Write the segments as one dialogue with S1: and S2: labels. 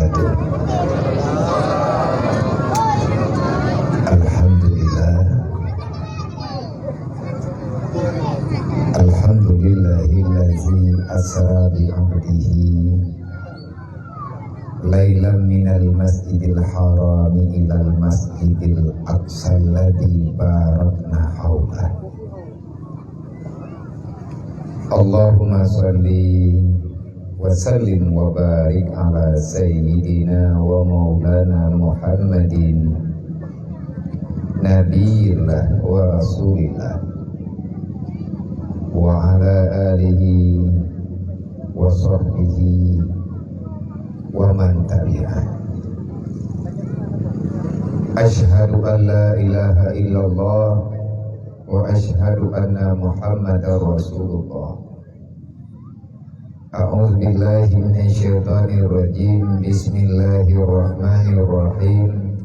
S1: wabarakatuh. Alhamdulillah, alhamdulillahillazi asra bi 'abdihi lailan minal masjidil harami ilal masjidil aqsa alladzi barakna haulah. Allahumma sholli wa sallim wa barik ala sayyidina wa maulana Muhammadin nabiyillah wa rasulillah wa ala alihi wa sahbihi wa man tabi'ah. Ashhadu an la ilaha illallah wa ashhadu anna Muhammadar Rasulullah. A'udzu billahi minasyaitonir rajim. Bismillahirrahmanirrahim.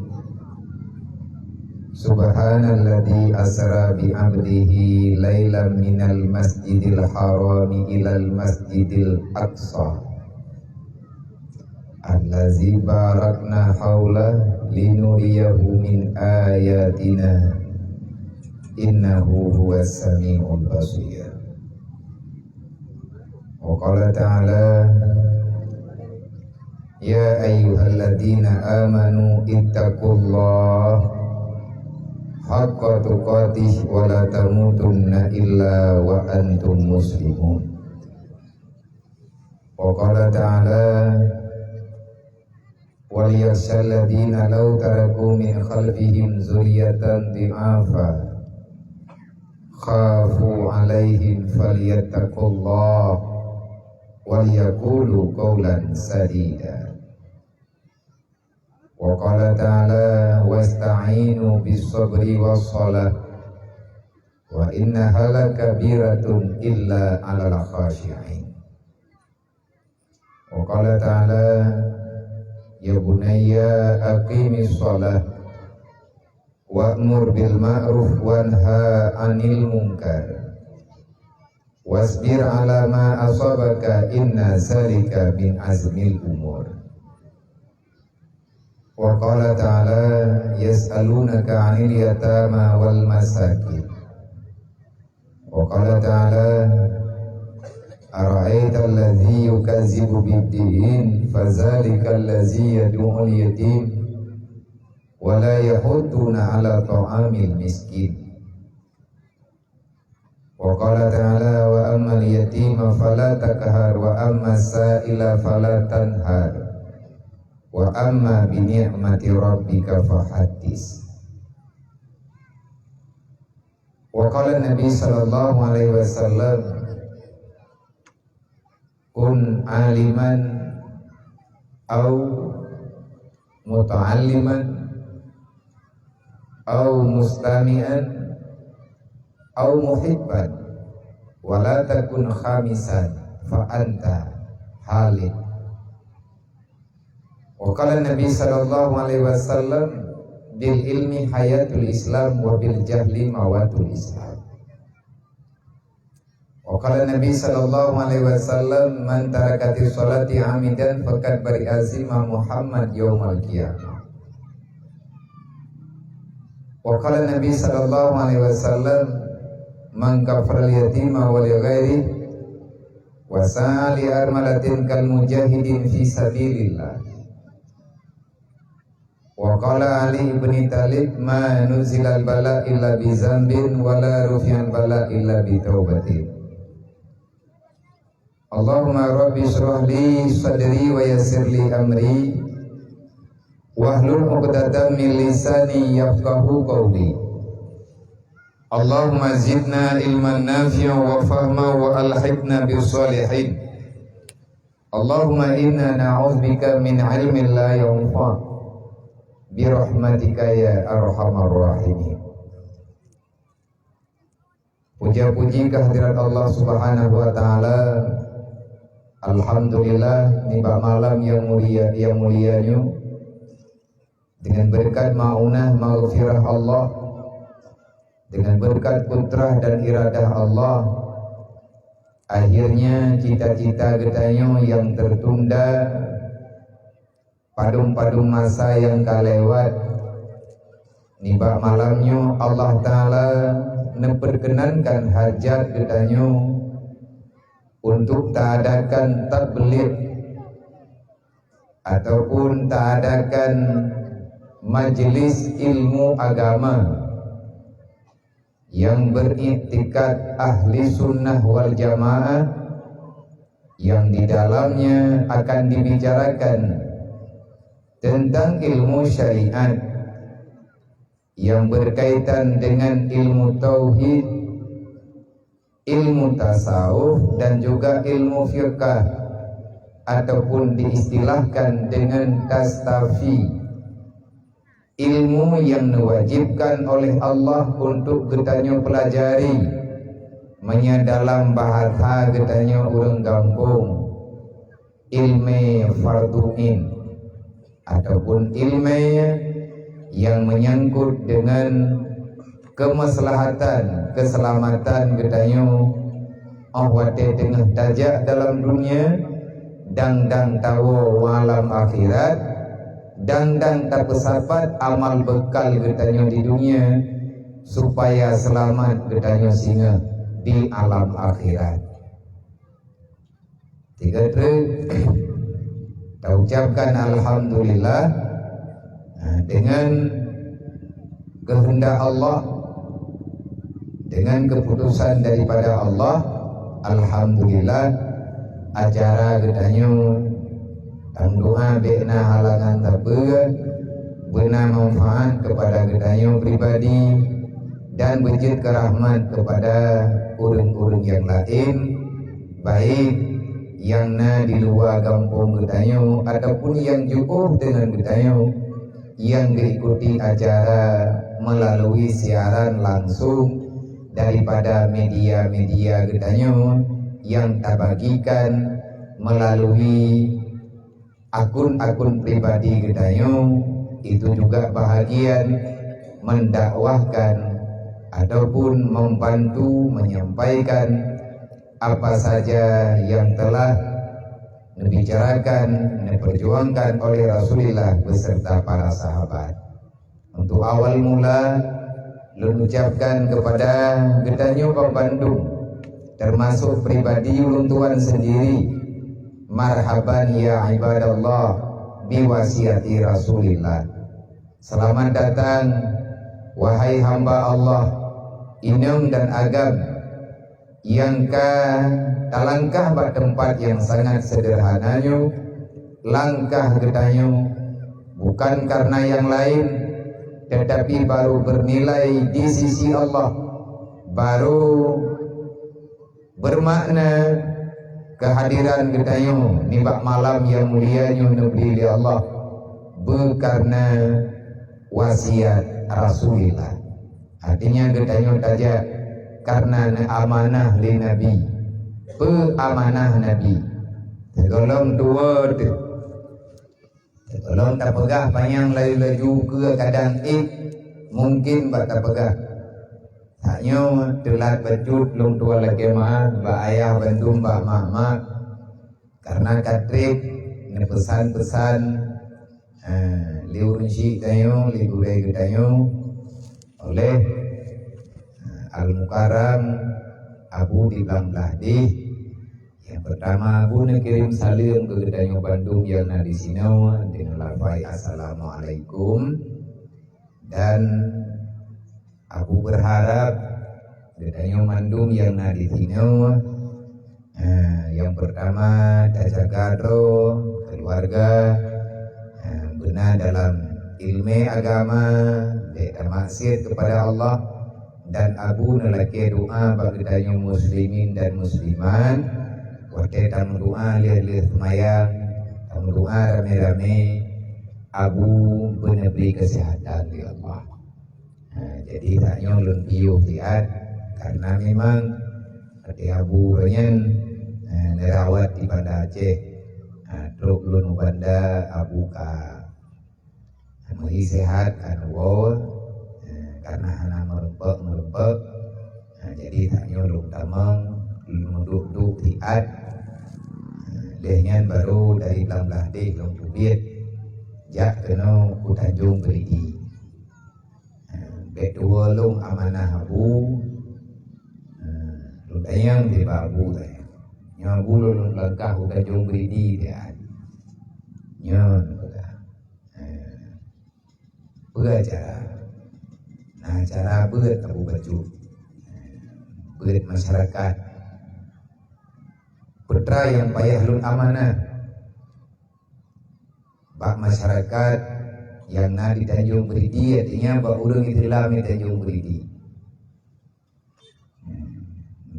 S1: Subhanalladzi asra bi 'abdihi lailan minal masjidil harami ilal masjidil aqsa allazi barakna haula linuriyahu min ayatina innahu huwas samiul basir. Wa qala ta'ala ya ayyuhalladzina amanu ittaqullaha haqqa tuqatih wa la tamutunna illa wa antum muslimun. Wa qala ta'ala wal yakhshal ladzina law taraku min khalfihim dzurriyyatan dhi'afa khafu alaihim falyattaqullah wal yaqulu qawlan sadida. Wa qala ta'ala wasta'inu bis sabri was shalah wa innaha lakabiratun illa 'alal khashi'in. Wa qala ta'ala ya bunayya aqimis shalah wa'mur bil ma'ruf wanha 'anil munkar wasbir 'ala ma asabaka inna zalika min azmil umur. Wa qala ta'ala yas'alunaka 'anil yatama wal masakin. Wa qala ta'ala ara'aita alladhi yukazzibu bid-din fazalika alladhi yad'u'ul yatim wala yahudduna ala ta'amil miskin. Wa qala ta'ala wa ammal yatima fala takhar wa ammas sa'ila fala tanhar wa amma bi ni'mati rabbika fahaddis. Wa qala Nabi sallallahu alaihi wasallam kun aliman au muta'alliman au mustami'an au muhibban wala takun khamisan fa anta halid. Wa qala Nabi sallallahu alaihi wasallam bil ilmi hayatul islam wa bil jahli mawatul islam. Wa qala Nabi sallallahu alaihi wasallam man tarakati sholati amidan faqad bari'a zimma Muhammad yaumal qiyamah. Wa qala Nabi sallallahu alaihi wasallam man kafara yatima wa li ghairi wa sa'ali armalatin kal mujahidin fi sabilillah. Wa qala Ali ibn Talib ma nuzilal bala illa bi zambin wa la rufi'al bala illa bi taubatin. Allahumma rabbi shrah li sadri wa yassir li amri wahlul 'uqdatam min lisani yafqahu qawli. Allahumma zidna ilman nafi'an wa fahma wa alhiqna bis salihin. Allahumma inna na'udzubika min ilmin la yanfa' bi rahmatika ya arhamar rahimin. Puja-puji kehadirat Allah Subhanahu wa taala. Alhamdulillah nimbak malam yang mulianya dengan berkat ma'unah maghfirah Allah, dengan berkat putrah dan iradah Allah, akhirnya cita-cita getanyo yang tertunda padung-padung masa yang kalewat nibak malamnya Allah Ta'ala neperkenankan hajat gedanyo untuk tak adakan tabligh ataupun tak adakan majelis ilmu agama yang beriktikad ahli sunnah wal jamaah, yang di dalamnya akan dibicarakan tentang ilmu syariat yang berkaitan dengan ilmu tauhid, ilmu tasawuf, dan juga ilmu fiqh ataupun diistilahkan dengan tastafi, ilmu yang diwajibkan oleh Allah untuk kita pelajari menya dalam bahasa getanya urang kampung, ilmu farduin ataupun ilmu yang menyangkut dengan kemaslahatan, keselamatan getanya awate tengah tajak dalam dunia, dang tawo walam akhirat, dang tak pesapat amal bekal getanya di dunia supaya selamat getanya singa di alam akhirat. Tiga kita ucapkan alhamdulillah dengan kehendak Allah, dengan keputusan daripada Allah. Alhamdulillah acara gedanyo tang doa bena halangan tabe benar manfaat kepada gedanyo pribadi dan wujud kerahmat kepada urang-urang yang lain, baik yang di luar kampung gedanyo ataupun yang jauh dengan gedanyo yang diikuti acara melalui siaran langsung daripada media-media gedanyo yang terbagikan melalui akun-akun pribadi gedanyo. Itu juga bahagian mendakwahkan ataupun membantu menyampaikan apa saja yang telah dibicarakan, diperjuangkan oleh Rasulullah beserta para sahabat. Untuk awal mula, ulun ucapkan kepada gedanyo Kota Bandung, termasuk pribadi ulun tuan sendiri, marhaban ya ibadallah biwasiati Rasulillah. Selamat datang wahai hamba Allah, inum dan agam yang talangkah pada tempat yang sangat sederhananya, langkah gedanyo bukan karena yang lain, tetapi baru bernilai di sisi Allah, baru bermakna kehadiran gedanyo nibak malam yang mulianya negeri Allah berkarena wasiat Rasulullah. Artinya gedanyo tajak karena amanah li Nabi, amanah Nabi. Tolong dua tu, tolong tak pegah panjang laju ke kadang mungkin tak pegah. Taknya telat becut long tua lagi mah, ba ayah bandung ba mama karena katrip ne pesan-pesan liurun si tayo ligure gedayo oleh Al-Mukarram Abu di Bangladesh. Yang pertama Abu nak kirim salam ke gedanyo Bandung yang ada di sini dengan lafaz assalamualaikum, dan Abu berharap gedanyo Bandung yang ada di sini yang pertama tajagado keluarga benar dalam ilmu agama, tidak maksiat kepada Allah, dan Abu nalaki doa bagi gedanyo muslimin dan musliman. Waktu tamu doa lihat semayang, tamu doa rame-rame, Abu beri kesehatan ya Allah. Jadi taknya ulun piuh lihat karena memang hati Abu renyan nerawat di Banda Aceh. Terus ulun Banda Abu ka mui sehat kan wow, karena anak merempek. Jadi taknya ulun tamang duduk lihat dehnya baru dari Bangladesh long tubit jak kena ku Tanjung Beridi. Kedua long amanah abu, long tayang di babu tayang. Yang abu long langkah ku Tanjung Beridi dia. Nyon berat cara. Nah cara berat abu baju. Berat masyarakat. Putra yang payah lun amanah. Bak masyarakat yang na di Tanjung Beridi, artinya bak urang Islam di Tanjung Beridi.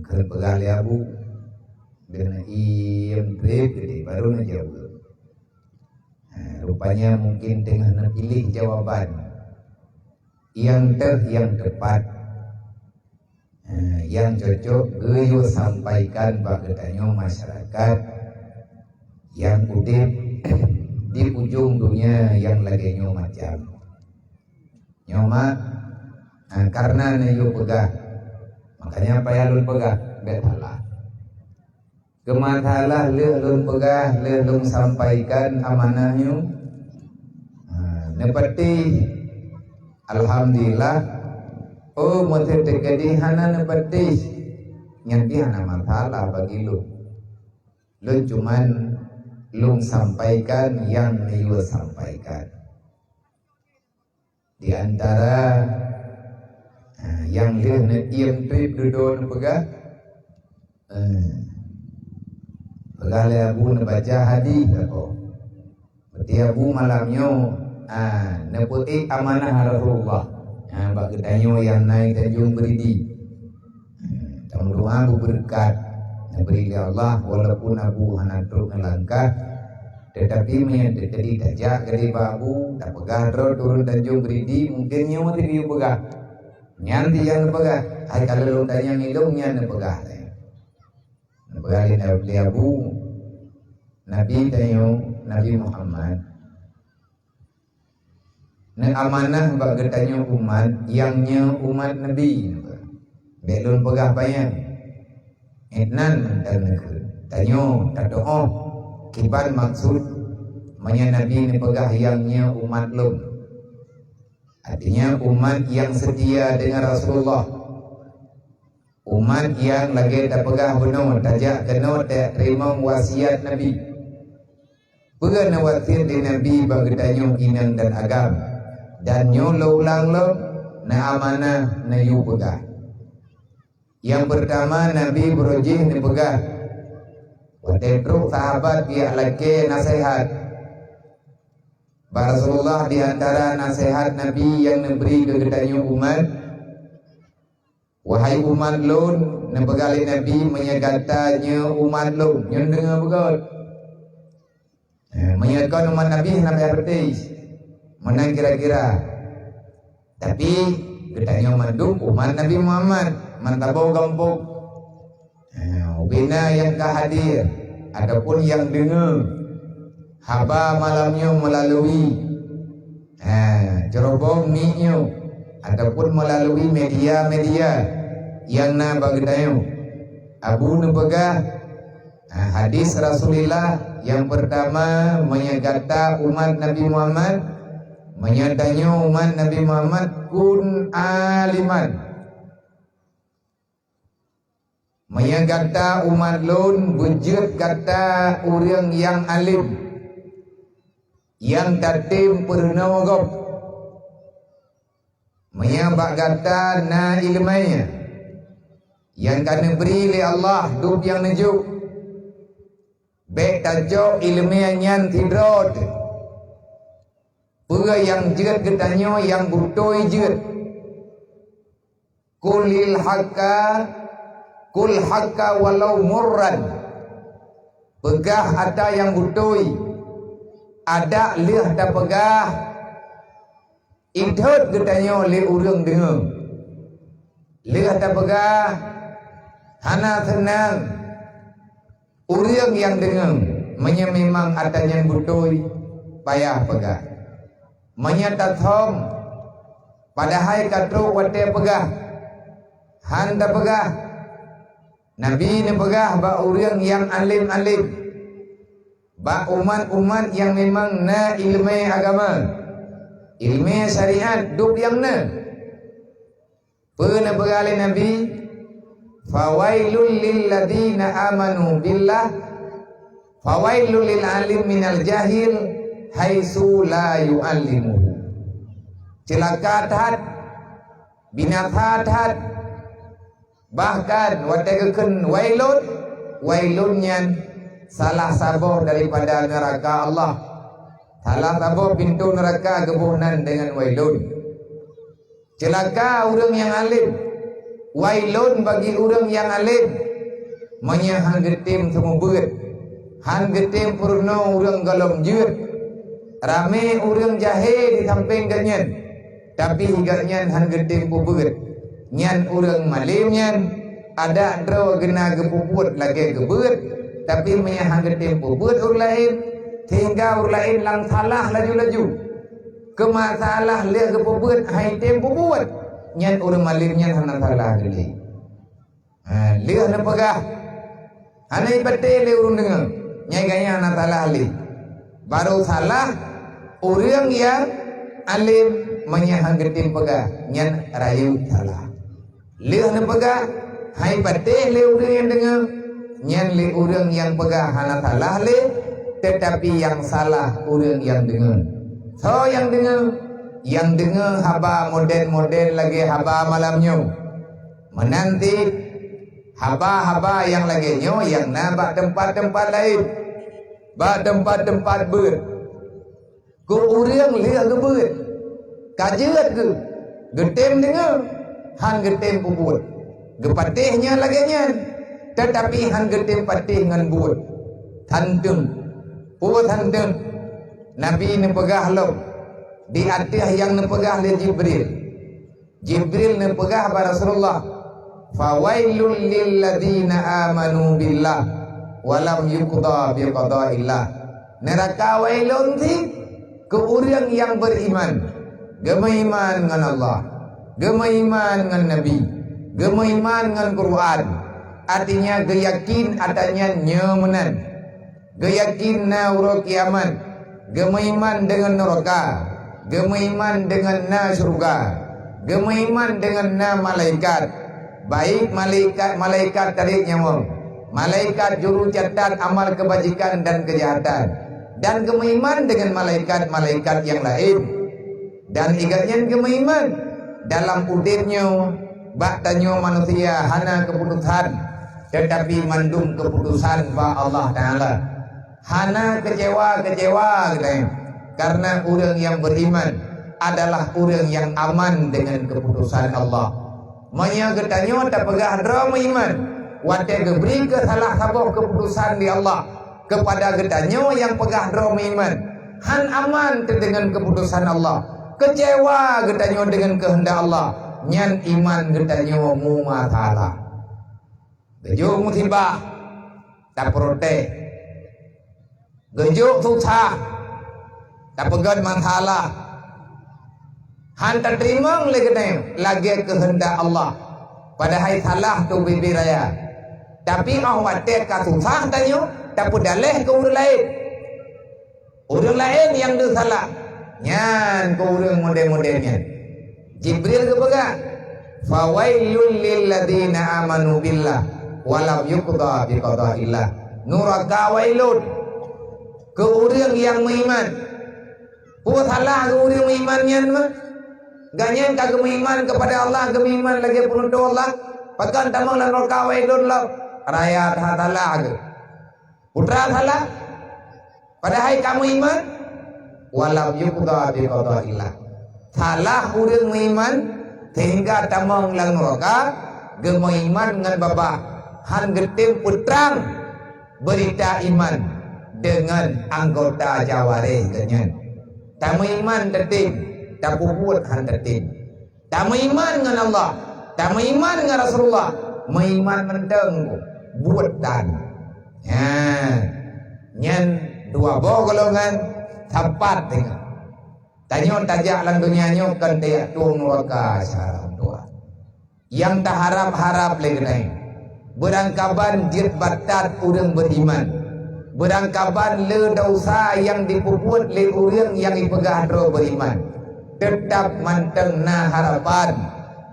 S1: Kerana pegali abu dengan iem grip jadi baru na jawab. Rupanya mungkin tengah nak pilih jawaban yang tepat, yang cocok geyo sampaikan bak ketanya masyarakat yang udip di ujung dunia yang lagi macam nyoma karena nayo pegah, makanya apa yang lun pegah betalah kematalah lun pegah lun sampaikan amanahnya nepati alhamdulillah oh motif tekadihana nepati nyanti hana masalah bagi lun cuman lung sampaikan yang niyo sampaikan. Di antara yang lihat iem trip duduk pegah, pegah le abu baca hadis apa. Berarti abu malamnya neputi amanah Rasulullah. Bagi tanyo yang naik Tanjung Beridi. Tamu doa abu berkat. Beri Allah walaupun abu anak terus melangkah, tetapi menyedari tajak dari babu tak pegah turun Tanjung Beridi mungkin nyawa tidak pegah nyanti yang pegah hai kalau lu tanya ngilungnya pegah Nabi abu Nabi tanyo Nabi Muhammad amanah bagi tanyo umat yangnya umat Nabi belum pegah payang Etnan tanyo tadoh kiban maksud Nabi ni pegah yangnya umat lum. Artinya umat yang setia dengan Rasulullah. Umat yang lagi tak pegah benar tajak kena tak terima wasiat Nabi. Pegah wasiat di Nabi bagi tanyo inang dan agam. Dan nyo ulang lo na amanah na yu pegah. Yang pertama Nabi berujih ni pegah. Watetruk sahabat dia lagi nasihat. Rasulullah di antara nasihat Nabi yang memberi kegedanyo umat. Wahai umat lun, nepegali Nabi menyegatanya umat lun. Yang dengar betul. Menyegatkan umat Nabi sampai artis. Mana kira-kira. Tapi gedanyo mandung umat Nabi Muhammad. Mantabau gampung bina yang kehadir adapun yang dengar haba malamnya melalui cerobong minyo adapun melalui media-media yang na bagdayo abu nepegah hadis Rasulullah yang pertama menyegata umat Nabi Muhammad menyatanya umat Nabi Muhammad kun aliman menyegata umat lun bujut kata orang yang alim yang tatim pernawagop menyabak kata na ilmanya yang kena beri oleh Allah dub yang nejuk baik tajuk ilmiah yang tidrot pura yang jerat ketanyo yang butoi jerat kulil kul hakka walau murran pegah ada yang butoi ada lih ada pegah idhut ketanyo le urang dengar lih ada pegah hana senang urang yang dengar memang ada yang butoi payah pegah menyata thom padahal katro wate pegah handa pegah Nabi ni pegah ba urang yang alim-alim Ba umat-umat yang memang na ilmu agama, ilmu syariat duk yang na. Pernah berkali Nabi, fawailul lil ladina amanu billah, fawailul lil alim minal jahil haitsu la yu'allimuhu. Celaka tat, binatha tat, bahkan wategekeun wailunnya salah saboh daripada neraka Allah. Salah saboh pintu neraka gebuhnan dengan wailun. Celaka orang yang alim, wailun bagi orang yang alim. Manya han getim semua beut, han getim purno orang galom jeut. Rame orang jahil di samping ganyan, tapi higanya han getim beut. Nyan orang malim nyan ada dro gena gepuput lagi gebeut. Tapi menyahang tempo buat orang lain, sehingga orang lain lang salah laju-laju ke masalah lihat ke buat hai tempo buat nyan orang malimnya hana salah geli. Lihat na pegah hanai betul le urun dengar nyai gaya hana salah li baru salah orang yang alim menyahang tempo pegah nyan rayu salah. Lihat na pegah hai betul le orang yang dengar nyan le orang yang pegang hana salah le, tetapi yang salah orang yang dengar. So yang dengar haba model-model lagi haba malamnya. Menanti haba-haba yang lagi nyo yang nabak tempat-tempat lain. Ba tempat-tempat ber. Ku orang lihat ke ber. Kajeut ke. Getem dengar. Han getem puput. Gepatihnya lagi nyan. Tetapi han getem patih ngan buat tandem buat tandem Nabi ne pegah lo di atih yang ne pegah le Jibril ne pegah ba Rasulullah fawailul lil ladina amanu billah walam yuqda bi qadaillah. Neraka wailun ti ke orang yang beriman, gemaiman ngan Allah, gemaiman ngan Nabi, gemaiman ngan Quran. Artinya geyakin adanya nyemenan, geyakin na uro kiamat, gemaiman dengan neraka, gemaiman dengan na surga, gemaiman dengan na malaikat, baik malaikat tarik nyawa, malaikat juru catat amal kebajikan dan kejahatan, dan gemaiman dengan malaikat-malaikat yang lain. Dan ingatnya gemaiman dalam udipnya baktanyo manusia hana keputusan, tetapi mandum keputusan ba Allah Ta'ala. Hana kecewa gitu. Karena orang yang beriman adalah orang yang aman dengan keputusan Allah. Manya getanyo tak pegah drama iman. Wate geberi ke salah sabuh keputusan di Allah kepada getanyo yang pegah drama iman. Han aman dengan keputusan Allah. Kecewa getanyo dengan kehendak Allah. Nyan iman getanyo muma ta'ala. Gejuk musibah tak protek, gejuk susah tak pegat masalah. Han terima lagi kehendak Allah. Padahal salah tu bibi raya. Tapi awak ka susah tanyo tak pedaleh ke orang lain. Orang lain yang tu salah. Nyan ke orang model-modelnya. Jibril ke pegang. Fawailul lil ladina amanu billah walam yuqda bi qadaillah. Neraka wailun ke orang yang beriman. Buat salah ke orang berimannya mah. Ganyan ka beriman kepada Allah, beriman lagi penuntut Allah. Pakan tamang neraka wailun lah. Raya salah ke. Putra salah. Padahal kamu iman walam yuqda bi qadaillah. Salah orang beriman sehingga tamang lang neraka gemaiman ngan babah. Han getim putrang berita iman dengan anggota jaware ganyan. Tamu iman tetim, tak buat han tetim. Tamu iman dengan Allah, tamu iman dengan Rasulullah, meiman menteng buat dan. Nyan dua boh golongan tempat dengan. Tanyo tajak lang dunianyo kan tiak tuang neraka salam tua. Yang tak harap-harap lagi naik. Berangkaban jir batat orang beriman. Berangkapan le dosa yang diperbuat le orang yang dipegah dro beriman. Tetap mantengna harapan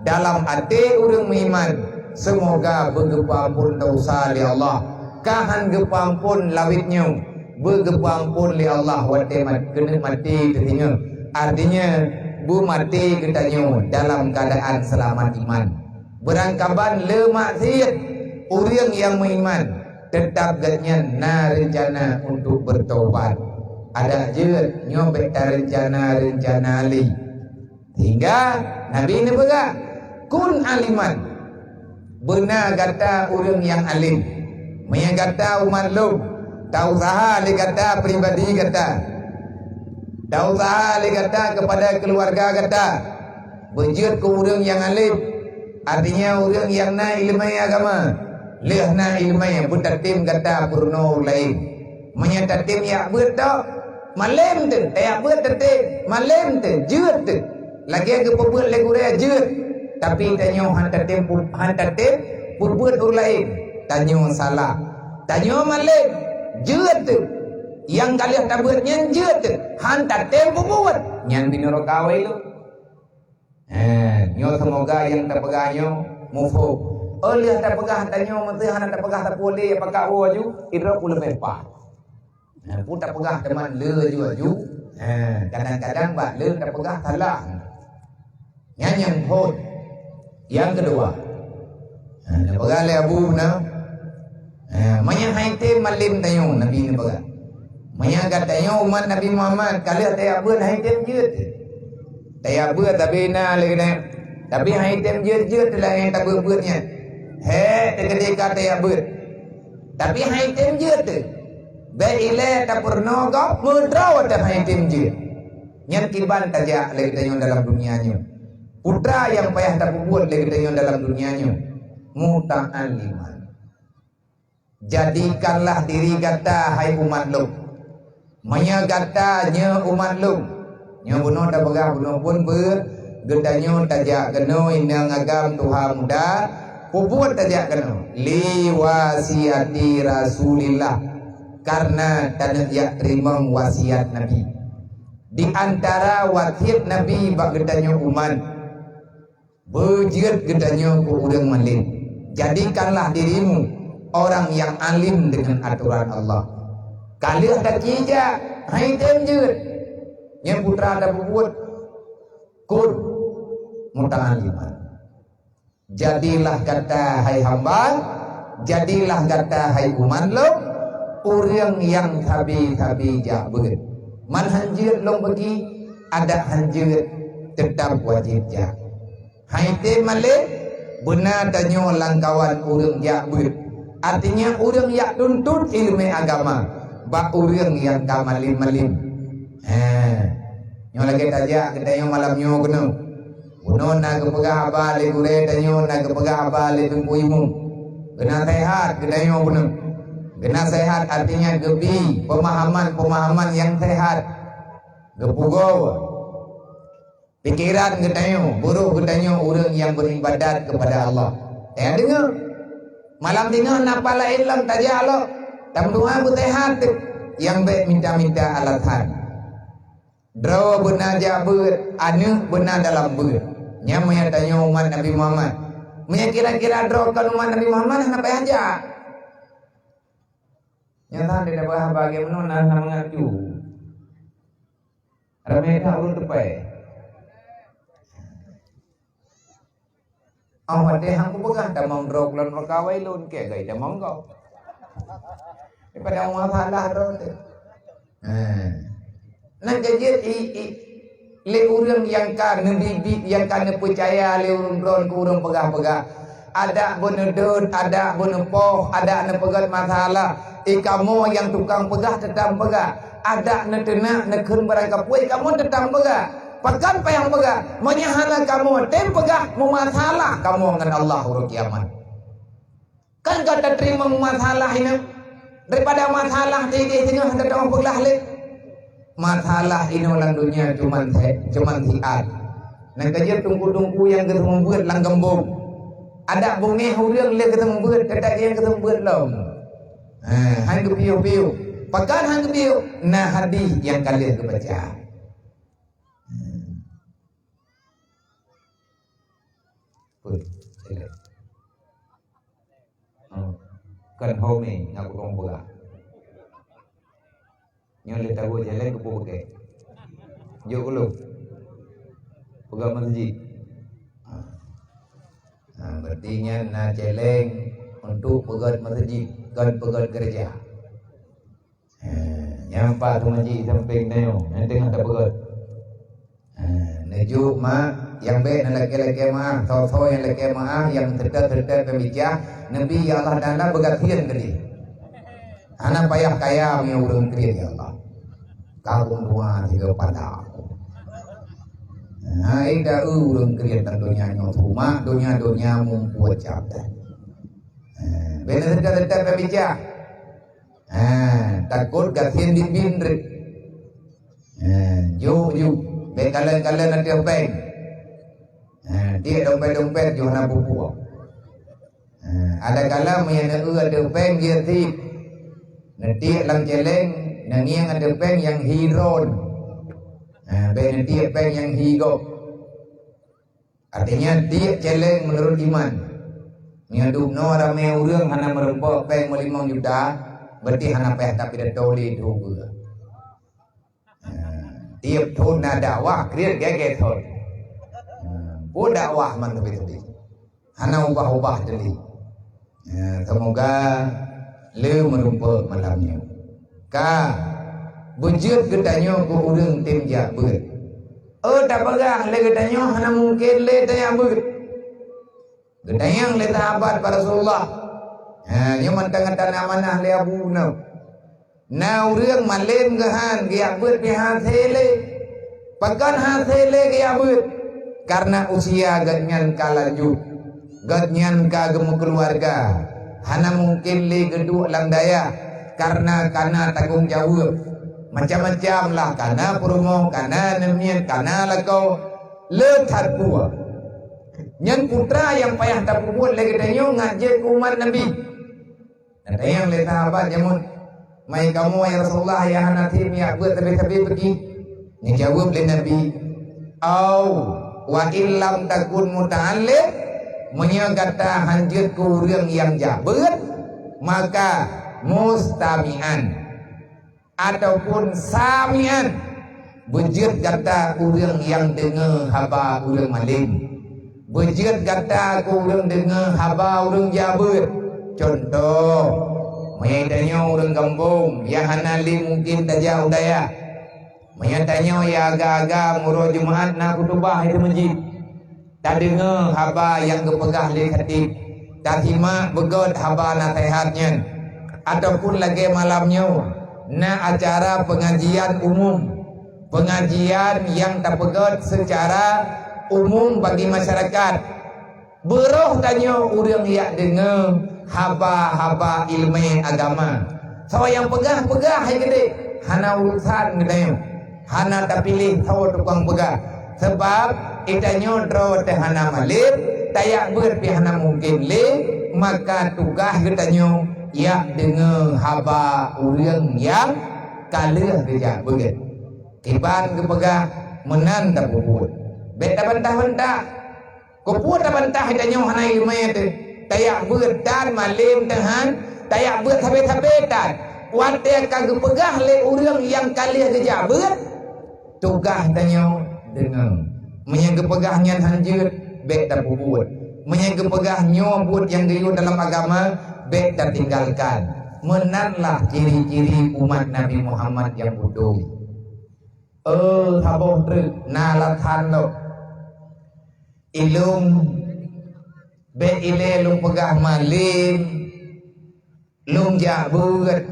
S1: dalam hati orang beriman. Semoga bergepampun dosa li Allah. Kahan gepampun lawitnya. Bergepampun li Allah. Watemat kena mati tertinggal. Artinya bu mati ketanya dalam keadaan selamat iman. Berangkapan le maksiat orang yang beriman. Tetap gatnya na rencana untuk bertobat. Ada je nyobek rencana li. Hingga Nabi ini berkata, kun aliman. Benar kata orang yang alim. Yang kata umat lu. Tahu usaha li kata pribadi kata. Tahu usaha li kata kepada keluarga kata. Berjut ke orang yang alim. Artinya orang yang na ilmu agama. Lehna ilmu butatim kata purno lain. Menyatatim ya betul. Malam tu, ya betul tu. Malam tu, jut tu. Lagi ke pebut legure jut. Tapi tanyo hantatim pebut orang lain. Tanyo salah. Tanyo malam jut tu. Yang kalian tabutnya jut tu. Hantatim pebut. Yang binuro kawai lu. Nyo semoga yang terpegahnya mufuk. Oleh tak pegah tanyo mesti hana tak pegah tak boleh pakai waju idra pula bepa. Pun tak pegah teman le ju. Kadang-kadang bak le tak pegah salah. Yang pun. Yang kedua. Tak pegah le abu na. Manya haite malim tanyo Nabi ni pegah. Manya kat tanyo umat Nabi Muhammad kali tak abun haite jeut. Tak abun tapi na le kena. Tapi haite jeut lah yang tak beutnya. Ketika dia ber. Tapi haitim je tu. Beile tak pernah kau mudraw tak haitim je. Yang kiban tajak lagi tanya dalam dunianya. Putra yang payah tak buat lagi tanya dalam dunianya. Muta'alliman. Jadikanlah diri kata hai umat lu. Maya kata nya umat lu. Nya bunuh dah begah bunuh pun ber. Gedanya tajak kena indang agam Tuhan muda. Kubuat tajak kena li wasiati Rasulillah karena tanah ya terima wasiat Nabi. Di antara wasiat Nabi bak gedanya umat berjiat gedanya ku urang malim. Jadikanlah dirimu orang yang alim dengan aturan Allah. Kali ada kijak hai temjut yang putra ada buat kur muta'alliman. Jadilah kata hai hamba, jadilah kata hai umat lo, orang yang sabi jak beget. Man hanjir lo bagi, ada hanjir tetap wajib jak. Hai te male, benar tanyo langkawan orang jak beget. Artinya orang yang tuntut ilmu agama, bak orang yang kamalim-malim. Nyo lagi tajak kita yang malam nyo kena. Unon nak kepegah apa le gure tanyo nak kepegah apa le tungkuimu. Kena sehat kedayo benar. Kena sehat artinya gebi pemahaman yang sehat. Gepugo. Pikiran kedayo buruk kedayo orang yang beribadat kepada Allah. Dengar. Malam dengar napa lain lang tajak lo. Tamdua bersehat yang baik minta-minta alatan. Draw benar jabut, anu benar dalam ber. Nya maya tanya umat Nabi Muhammad. Maya kira-kira draw kan umat Nabi Muhammad kenapa aja? Nyata dia dapat bagaimana nak mengaju. Ramai tak urut tepai. Awak deh aku bukan tak mau draw kelan perkawai lun ke gay tak mau kau. Daripada orang salah draw tu. Nak jadi le orang yang kan bibit yang kan percaya le orang ku orang pegah-pegah ada benedut ada benepoh ada ne pegat masalah kamu yang tukang pegah tetap pegah ada ne tenak ne keun barang kapui kamu tetap pegah pakan payang pegah menyahana kamu tem pegah masalah kamu dengan Allah hari kiamat kan kata terima masalah ini daripada masalah di tengah ada orang pegah le masalah ini orang dunia cuman siat. Nak kerja tungku-tungku yang ketemu buat lang gembung. Ada bunga huriang le ketemu buat, kata yang ketemu buat lom. Hai ke piu-piu. Pakan hang dia nah hadis yang kalian kebaca. Kan hôm nay ngaku kong boga. Nyo le tahu jalan ke boga. Jo kulo. Boga masjid. Berarti na jalan untuk boga masjid, kan boga gereja. Yang pak tu masjid sampai nayo, nanti ada boga. Naju ma yang baik nak laki-laki maaf, tahu yang laki maaf, yang terdekat pembicara, Nabi ya Allah dan bergantian ke dia. Anak payah kaya punya urang kriat ya Allah. Kagum dua tiga pada aku. Hai dah urang kriat dan dunia nyotuma, dunia membuat capta. Benar terdekat pembicara. Takut gantian di bindrik. Ju, baik kalian nanti apa? Dia dompet Johana buku. Ada kala yang ada peng dia tip. Nanti lang celeng yang ada peng yang hiron. Nanti peng yang higo. Artinya dia celeng menurut iman. Ngaduk no ramai orang hana merempok peng 5 juta. Berarti hana peh tapi dah toli juga. Tiap tahun ada dakwah kriat gege thon. Dakwah man tapi hana ubah jadi. Semoga le merupa malamnya. Ka bujut getanyo ku urang tim jak beut. Tak pegang le getanyo hana mungkin le tanya beut. Getanyang le sahabat para Rasulullah. Nyo mantang-tang amanah le abuna. Na urang malen gahan gia beut pihan sele. Pakan hasele gia beut. Karena usia ganyan kalaju, ganyan kagem keluarga, hana mungkin le geduk lang daya, karena tanggung jawab, macam-macam lah, karena promo, karena nemian, karena lakau, lethat buah. Yang putra yang payah tak buat lagi danyo ngajak umat Nabi. Ada yang le sahabat jamun, mai kamu ya Rasulullah ya hana tim ya buat tapi pergi. Ni jawab le Nabi, wa illam takun muta'allim menyagata hanjut ke urang yang jabet maka mustami'an ataupun sami'an bejut kata urang yang dengar haba urang maling bejut kata ke urang dengar haba urang jabet. Contoh mayadanya urang kampung yang hanali mungkin tak jauh daya. Menyatanya ya agak-agak murah Jumaat nak kutubah itu masjid. Tak dengar haba yang kepegah li khatib. Tak simak begot haba nasihatnya. Ataupun lagi malamnya na acara pengajian umum. Pengajian yang tak pegot secara umum bagi masyarakat. Beroh tanya orang yang dengar haba-haba ilmu agama. So yang pegah-pegah yang gede. Hana urusan gedanya. Hana tak pilih tahu tukang pegah. Sebab itanya draw hana malib, tayak berpihana mungkin le, maka tugas kitanya ya dengan haba urang yang kalah kerja begitu. Kiban ke pegah menan tak buat. Beta bantah-bantah. Kupuat tak bantah itanya hana ilmu itu. Tayak berdan malim tahan, tayak ber habis-habisan. Wante kagak pegah le urang yang kalah kerja begitu. Tugas tanya dengan menyaga pegahnya hanjut baik tak buat menyaga pegahnya buat yang gayut dalam agama baik tak tinggalkan. Menanlah ciri-ciri umat Nabi Muhammad yang bodoh. Habong truk nalatan lo ilung baik ile lung pegah malim lung jabut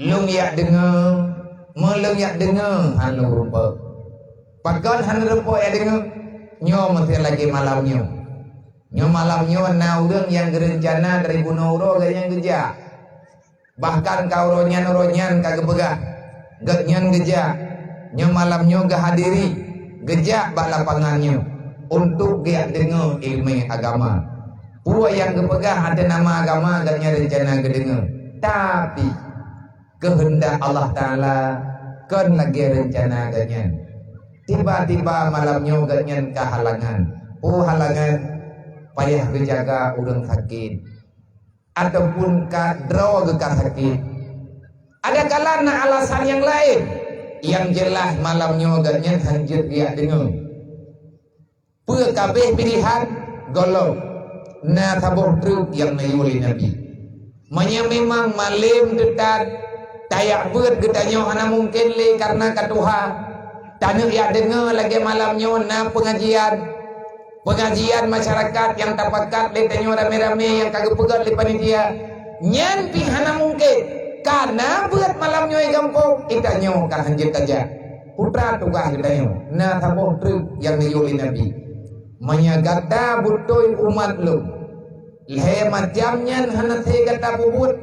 S1: lung yak dengar meleng yak dengar hanu rupa. Pakan hanu rupa yak dengar nyo mesti lagi malamnya. Nyo malamnya na urang yang gerencana dari Bunoro ke yang geja. Bahkan kau ronyan kagak pegah. Gatnyan geja. Nyo malamnya gahadiri geja bak lapangannya untuk dia dengar ilmu agama. Pua yang kepegah ada nama agama gatnya rencana kedengar. Tapi kehendak Allah Ta'ala kan lagi rencana ganyan. Tiba-tiba malamnya ganyan kehalangan. Halangan payah berjaga urang sakit ataupun draw ke sakit. Ada kalanya alasan yang lain. Yang jelas malamnya ganyan hanjir dia dengar. Kabeh pilihan golong na tabuh truk yang nayuli Nabi. Memang malim dekat tayak beut gedanya hana mungkin le karena katuha. Tanya ya dengar lagi malamnya na pengajian masyarakat yang tapakat le tanyo rame-rame yang kagak pegat le panitia. Nyan pi hana mungkin karena beut malamnya gampang itanyo kan hanjir kaja. Putra tugas gedanyo na tabuh truk yang nayuli Nabi. Menyagata butoy umat lu lehe macamnya hana te gata bubut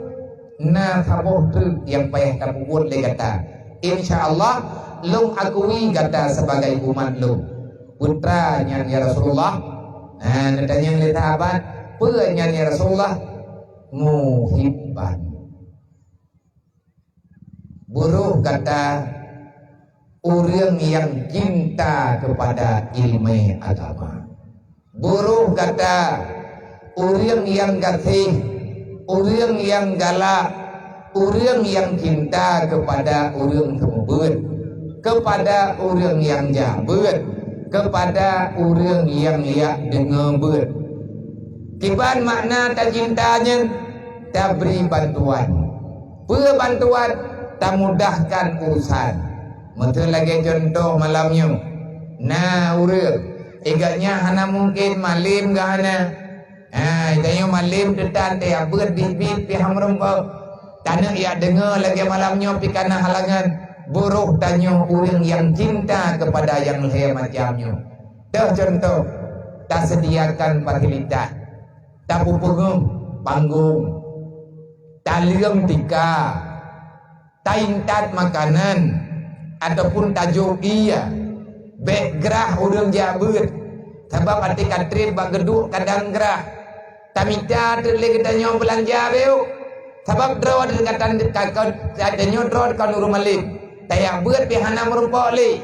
S1: na tabuh truk yang payah tabubut le gata. Insyaallah lu akui gata sebagai umat lu putranya ya Rasulullah. Nah nadanya le sahabat punya ya Rasulullah muhibban buruh kata orang yang cinta kepada ilmu agama. Buruh kata orang yang kasih, orang yang galak, orang yang cinta kepada orang sembut, kepada orang yang jabut, kepada orang yang liak dengebut. Kiban makna tak cintanya tak beri bantuan. Bantuan tak mudahkan urusan. Betul lagi contoh malamnya. Nah urang igaknya hana mungkin malim gak hana. Itanya malim detan teh abet bibit pi hamrempau. Tanah ya dengar lagi malamnya pi kana halangan. Buruh tanya orang yang cinta kepada yang leher macamnya. Dah contoh tak sediakan fasilitas. Tak pupugum panggung. Tak liang tika. Tak intat makanan ataupun tajuk iya. Gerah urang jabut sebab arti katrit bak geduk kadang gerah tamita terle katanya belanja beu sebab draw dekatan katanya draw kan urang malik tayak beut pihana merumpok le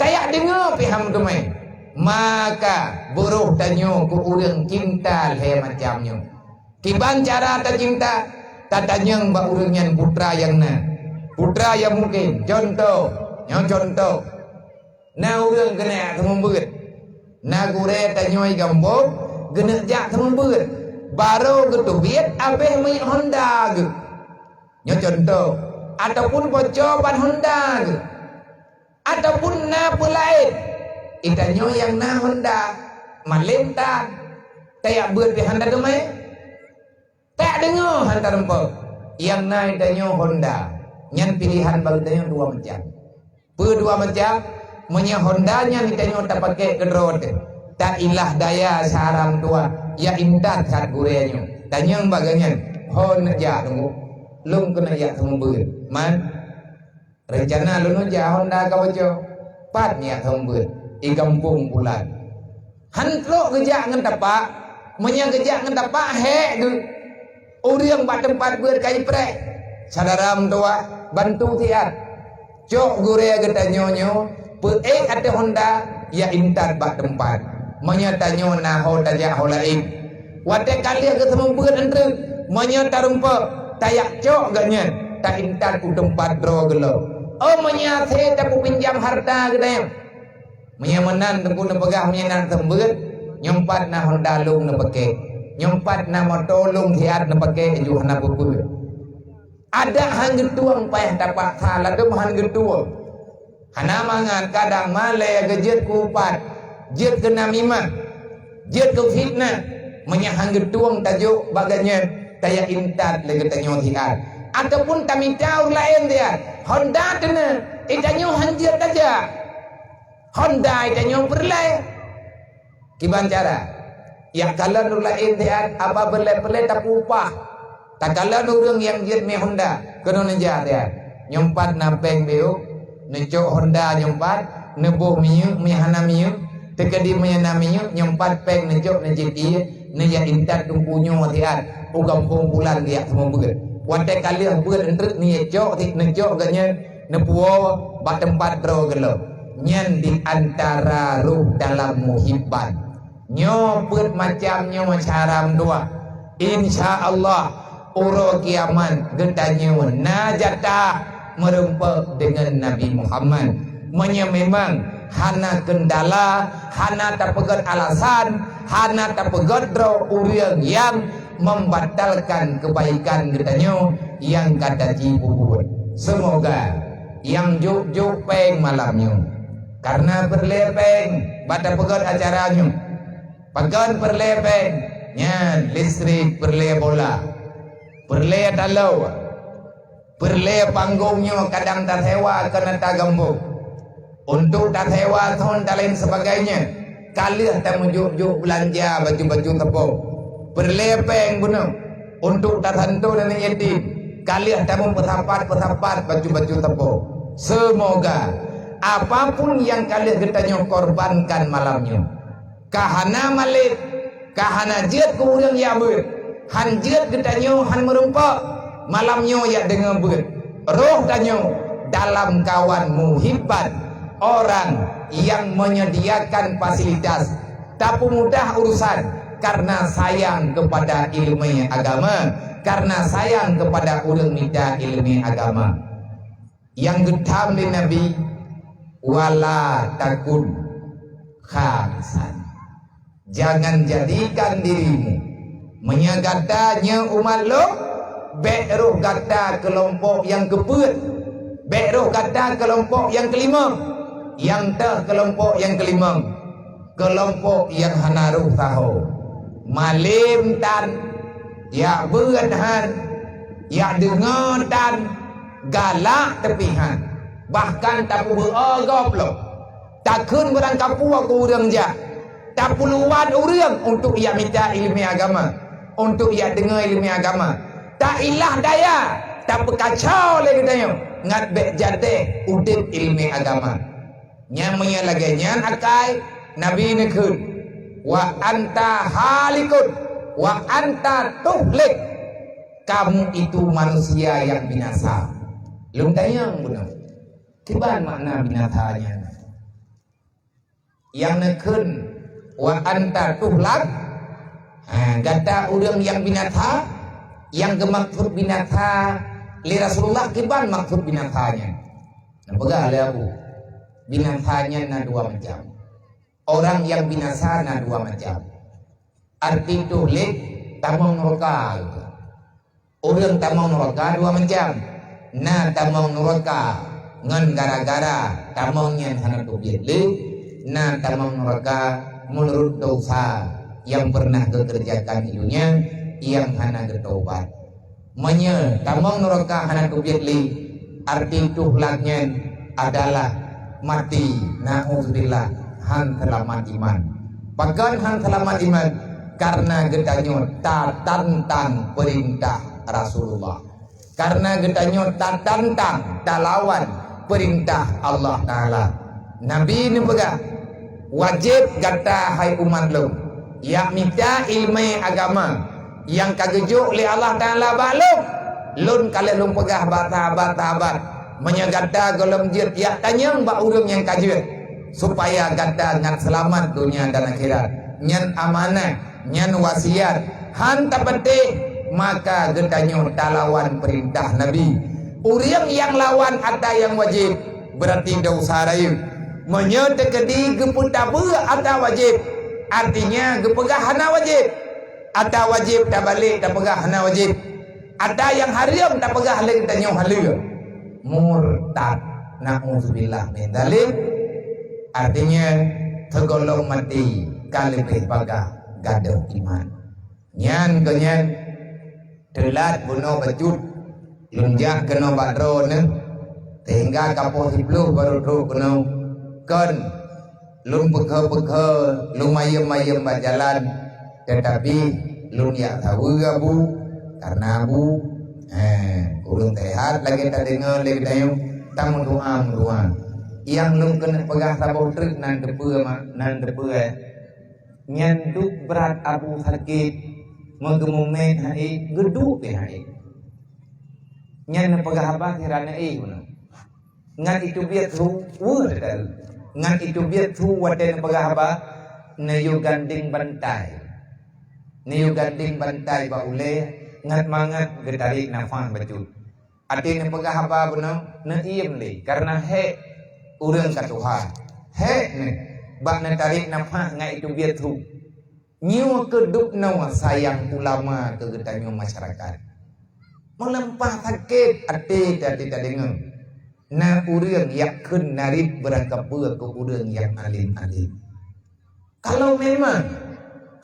S1: tayak dengar piham dumai maka buruh tanyo ku urang cinta le macamnya kiban cara ta cinta tatanyang ba urang nyan putra yang mungkin contoh na urang kena temumbut na gure tanyoi gambong gena jak temumbut baru gitu biat abeh mai Honda ge nyo contoh ataupun bocor ban Honda ge ataupun na pelain itanyo yang na Honda malenta tayak beut di Honda demai tak dengar hantar empok yang na itanyo Honda nyan pilihan bagiannya dua macam Menya Hondanya ditanya tak pakai kedrot. Tak ilah daya saram tua. Ya indat kat gurenya. Tanya baganyan. Hon ja tunggu. Lung kena ya tunggu. Man. Rencana lu ja Honda ka bojo. Pat nya tunggu. I kampung bulan. Hantro gejak ngan tapak. Menya gejak ngan tapak he ge. Urang ba tempat beut kai prek. Sadaram tua bantu tiat. Cok gure getanyonyo ada Honda ya intar bak tempat menyatanyo na ho tajak ho lain wate kali ketemu beut entre menyata rumpa tayak cok gaknya tak intar ku tempat dro gelo menyate tak ku pinjam harta gede menyemenan tengku na pegah menyenan tembeut nyompat na Honda lung na pake nyompat na motor lung hiat na pake ju hana puput ada hang getuang payah dapat salah dem hang getuang hana mangan kadang male gejet kupat jet ke namimah jet ke fitnah menyahang getuang tajuk baganya taya intat lagi tanyo hiat ataupun tamitau lain dia Honda tena itanyo hanjir aja Honda itanyo berlai kiban cara ya kalau nur lain dia apa berlai tak upah tak kalau urang yang jet me Honda kena neja dia nyompat nampeng beu Necok Honda nyompat nebuh miyu mihana miyu tekadi mihana miyu nyompat peng necok nejek iya neja intat tumpunyo tiat u kampung bulan dia semua beget Wadai kali buat entret ni jok ti nejok ganya nepuo ba tempat bro gelo. Nyen di antara ruh dalam muhibban. Nyo put macam nyo macaram dua. Insya-Allah uro kiamat gentanyo najata merempak dengan Nabi Muhammad. Memang hana kendala, hana terpegat alasan, hana terpegat draw uriang yang membatalkan kebaikan getanyo yang kata cibubur. Semoga yang juk-juk peng malamnya karena berlepeng pada pegat acaranya. Pegat berlepeng nya listrik berle bola. Berle dalau. Berle panggungnya kadang tak hewa kena tagambuk. Untuk tak hewa tahun dan lain sebagainya. Kali tak menjuk-juk belanja baju-baju tepuk. Berlepeng bunuh. Untuk tak hantu dan yatim. Kali tak bersapat baju-baju tepuk. Semoga apapun yang kalian getanya korbankan malamnya. Kahana malik. Kahana jiat kemudian ya ber. Han jiat getanya han merempak. Malamnya ya dengan ber. Roh tanyo dalam kawan muhibban. Orang yang menyediakan fasilitas tapi mudah urusan karena sayang kepada ilmu agama, karena sayang kepada ulun minta ilmu agama. Yang getam di Nabi wala takun khamisan. Jangan jadikan dirimu menyagatanya umat lo beruh kata kelompok yang keput, beruh kata kelompok yang kelima. Yang tak kelompok yang kelima, kelompok yang hanaruh tahu malim tan ya berenhan ya dengar tan galak tepihan bahkan tak beragap lo takun berang kapu aku urang ja tak puluhan urang untuk ia minta ilmu agama, untuk ia dengar ilmu agama, tak ilah daya tak berkacau lagi tanya ngat bek jade udip ilmu agama. Nyamanya lagi nyan akai Nabi nekun wa anta halikun wa anta tuhlik. Kamu itu manusia yang binasa. Lung tayang benar. Kiban makna binasanya? Yang nekun wa anta tuhlak. Kata urang yang binasa, yang gemaksud binasa li Rasulullah kiban maksud binasanya. Nampak le Abu? Binasanya na dua macam. Orang yang binasa na dua macam. Arti tuhlik tamang neraka. Orang tamang neraka dua macam. Na tamang neraka ngan gara-gara tamangnya hana tubiat le. Na tamang neraka menurut dosa yang pernah dikerjakan ilunya yang hana bertobat. Manya tamang neraka hana tubiat le. Arti tuhlaknya adalah mati, na'udzubillah, han selamat iman. Pakan han selamat iman karena getanyo tak tantang perintah Rasulullah, karena getanyo tak tantang, tak lawan perintah Allah Ta'ala. Nabi ini begah wajib kata hai umat lo yang minta ilmu agama yang kagejuk oleh Allah Ta'ala balum lun kalian lun pegah batabat menyagata golem jir ya tanyang ba urang yang kajir supaya gata ngan selamat dunia dan akhirat nyan amanah nyan wasiat han tapete maka getanyo talawan perintah Nabi. Urang yang lawan ada yang wajib berarti dosa rayu menyete kedi geputa beu ada wajib artinya gepegah hana wajib ada wajib tak balik tak pegah hana wajib ada yang haram tak pegah lagi tanyo haleu murtad na'udzubillah min dzalik artinya tergolong mati kali pagah gaduh iman nyan kenyan telat bunuh bajut lunjak kena badro ne sehingga kapoh hibluh baru ro kena kan lun bekhe lun mayem berjalan tetapi lun ya tahu abu karena abu urung sehat lagi tak dengar lagi tayung tamu doa yang lung kena pegang sabau trik nan depu nyantuk berat abu sakit mengemumen hai geduk hai Nyan pagahaba kirana guna. Ngan itu biat hu wudal. Ngan itu biat hu waden pagahaba na yu ganding bantai. Na yu ganding bantai ba ule ngat mangat getarik nafang baju. Ati na pagahaba benar na iem le karena he urang katuha. He ne ba na tarik nafang ngai itu biat hu. Nyu keduk nawa sayang ulama ke getanyo masyarakat. Melempah sakit ati tadi dengar. Na urang yang kun narip berangkap ke urang yang alim-alim. Kalau memang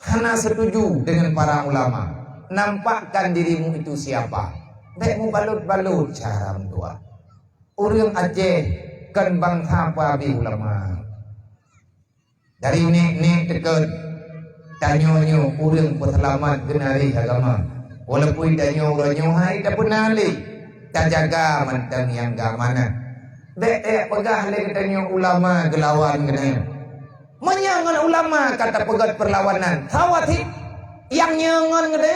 S1: hana setuju dengan para ulama, nampakkan dirimu itu siapa. Dekmu balut-balut cara tua. Urang Aceh kan bangsa pabi ulama. Dari nek dekat tanyo urang peselamat genari agama. Walaupun tanyo hai tak pernah le. Tak jaga mantan yang gamana. Dek pegah le tanyo ulama gelawan genanya. Menyangan ulama kata pegat perlawanan. Sawati yang nyangan gede.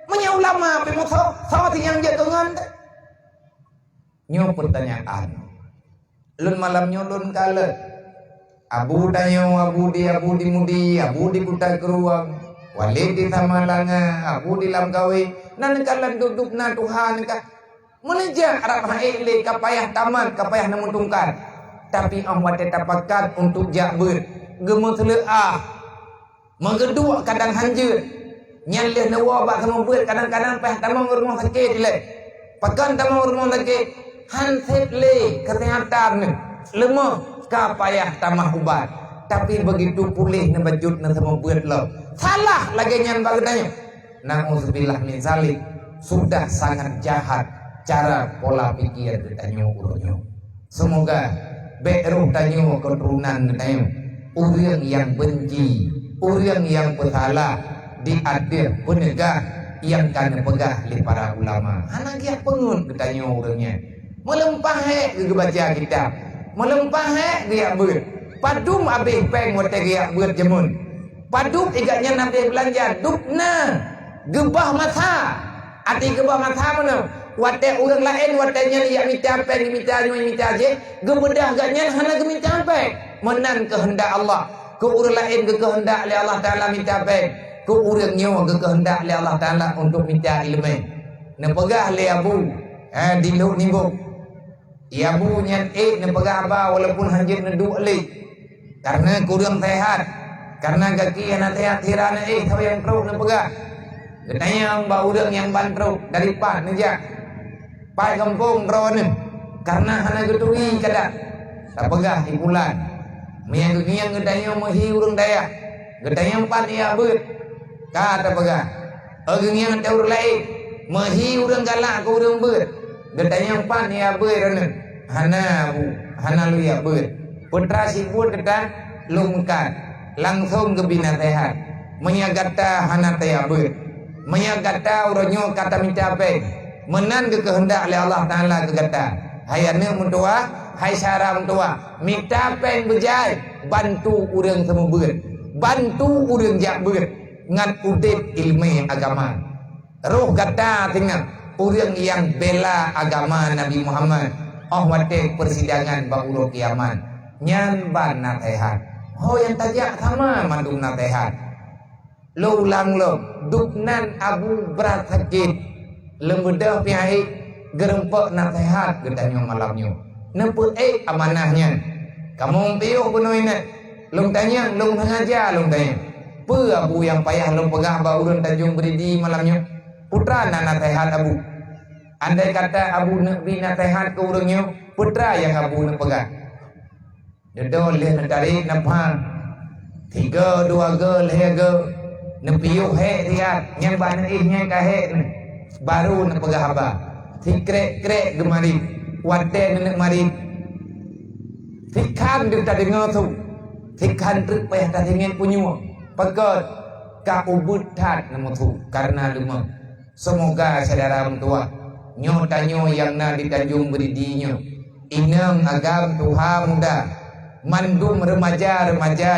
S1: Menya ulama pemoto sawati yang jatungan. Nyo pertanyaan. Lun malam nyolun kala. Abu dayo abu di mudi abu di putar keruang. Walid di tamalanga abu di lam gawe. Nan kalan duduk na Tuhan ka. Menejak Arab haile kapayah taman kapayah namuntungkan. Tapi awak tetap pakat untuk jakber. Gemuk seleah menggeduk kadang hanjur nyalih nawa bak sama buat kadang-kadang peh tamang rumah sakit le pakan tamang rumah sakit hanset le kesehatan lemah kapayah tamah ubat tapi begitu pulih na bajut na sama buat lo salah lagi nyan bagdanya na'udzubillah min zalik sudah sangat jahat cara pola pikir tanyo uronyo semoga beruh tanyo keturunan tanyo urang yang benci, urang yang bersalah diadil penegak yang kan pegah li para ulama. Anak dia pengun katanya urangnya. Melempah ke baca kitab. Melempah dia ber. Padum abih peng wote dia ber jemun. Padum igaknya nabi belanja dupna gebah masa. Ati gebah masa mana? Wate urang lain watenya dia minta peng minta je gebedah gaknya hana geminta peng. Menan kehendak Allah ke urang lain ke kehendak oleh Allah Ta'ala minta baik ke urang nyawa ke kehendak oleh Allah Ta'ala untuk minta ilmu na pegah le abu diluk nimbuk ya abu nyan na pegah abah walaupun hanjit na duk le karena kurang sehat karena kaki anak sehat hirana tahu yang perut na pegah katanya mbak urang yang bantruk dari pan nejak pai kampung rawanin karena hana getui kada tak pegah di bulan Meyang gedanya mahi urang daya. Gedanya empat ya ber. Kata pegah. Ageng taur lain. Mahi urang galak ke urang ber. Gedanya empat ya ber. Hana lu ya ber. Putra si buat kata lungkat. Langsung ke bina sehat. Menyagata hana taya ber. Menyagata uranyo kata minta apa. Menan ke kehendak oleh Allah Ta'ala ke kata. Hayana muntua. Hai saram tua minta pen bejai bantu urang sama ber bantu urang jak ber ngan udip ilmu agama roh kata tinggal urang yang bela agama Nabi Muhammad wate persidangan baulo kiamat nyan ban nasehat yang tajak sama mandung nasehat lo ulang lo duknan abu berat sakit lembedah pihai gerempek nasehat gedanya malamnya Neput amanahnya. Kamu piuh penuh ini. Long tanya, long sengaja long tanya. Pe abu yang payah long pegah baurun Tanjung Beridi malamnya. Putra nak nasihat abu. Andai kata abu nak bina nasihat ke urangnya, putra yang abu nak pegah. Dedol leh nak tarik nampak. 3 2 ge leh ge. Nak piuh dia yang ban nyang kahe baru nak pegah abah. Tikrek gemari. Wate nenek mari Thikan dia tak dengar tu Thikan truk payah tak ingin punya Pegat Ka ubud tat nama tu Karena lemah Semoga saudara mentua Nyo yang na di Tanjung Beridinya Inang agam Tuhan muda Mandum remaja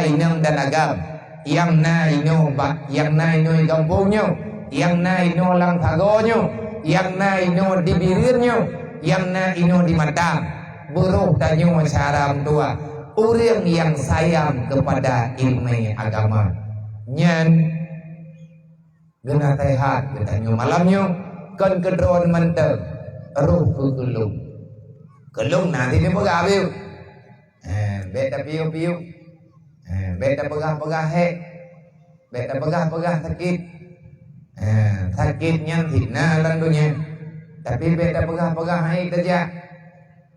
S1: inang dan agam Yang na ino kampungnya Yang na ino lang tagonyo yang na ino di bibirnya, yang na ino di mata. Buruh tanyo syaram tua, orang yang sayang kepada ilmu agama. Nyan gena tehat getanyo malamnya kan kedron mantep ruh kelung nanti dia pegawe beta piu beta pegah beta pegah sakit sakitnya hina landunya tapi beta pegah hai saja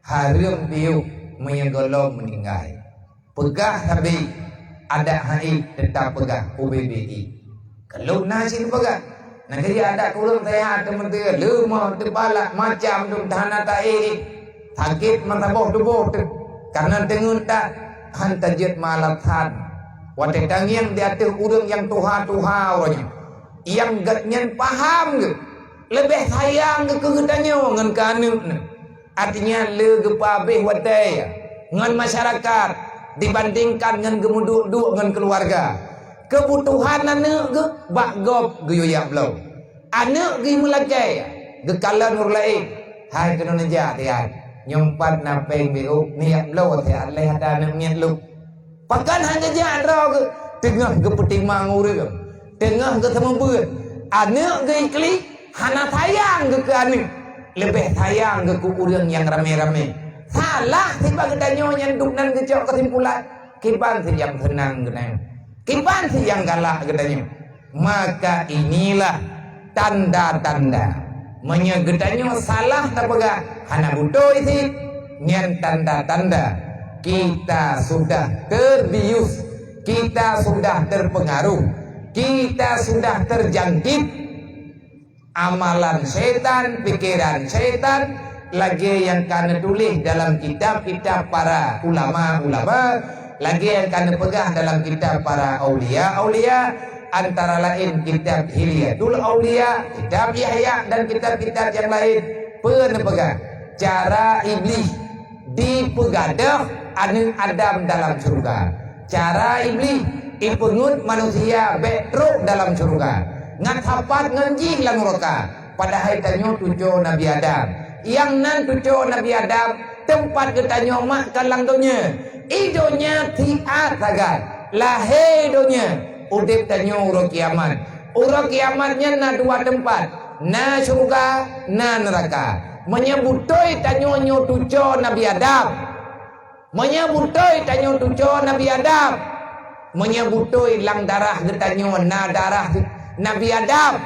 S1: harum piu menyegolong meninggal pegah tapi ada hai tetap pegah UBBI kalau nasi pegah nak dia ada kurang sehat teman-teman lemah terbalak macam tu tanah taik sakit mataboh tubuh karena dengan tak hantajit malatan wadah tangiang di atas urang yang tuha orangnya yang gatnya paham ke lebih sayang ke kegetannya ngan kanuk artinya le gepabeh wadai ngan masyarakat dibandingkan ngan gemuduk-duk ngan keluarga kebutuhan anak ke bakgop guyuyak belau anak gi melacai ge kalan urlain hai kena naja tian nyompat napeng biu niat belau tian leh ada anak niat lu pakan hanya jadro ke tengah ke petimang urang tengah ke temembut anak ge ikli hana sayang ke anak lebih sayang ke urang yang rame-rame salah tiba kedanyo yang duknan kecok kesimpulan kiban yang senang genang kiban yang galak katanya. Maka inilah tanda-tanda menyegetannya salah tak pegah hana butuh isi nyan tanda-tanda kita sudah terbius, kita sudah terpengaruh, kita sudah terjangkit amalan setan, pikiran setan lagi yang kena tulis dalam kitab-kitab para ulama-ulama lagi yang kami pegang dalam kitab para aulia antara lain kitab Hilyatul Aulia, kitab Yahya dan kitab-kitab yang lain pernah pegang cara iblis dipegadah anu Adam dalam surga, cara iblis ipungut manusia betruk dalam surga ngatapat nganjih lang neraka pada haitannya tujuh Nabi Adam yang nan tujuh Nabi Adam tempat ketanyo mak kalang donya idonya tiat agak lahir donya udip tanyo urang kiamatnya na dua tempat na surga na neraka menyebutoi tanyo nyo tujo Nabi Adam menyebutoi tanyo tujo Nabi Adam menyebutoi lang darah getanyo na darah Nabi Adam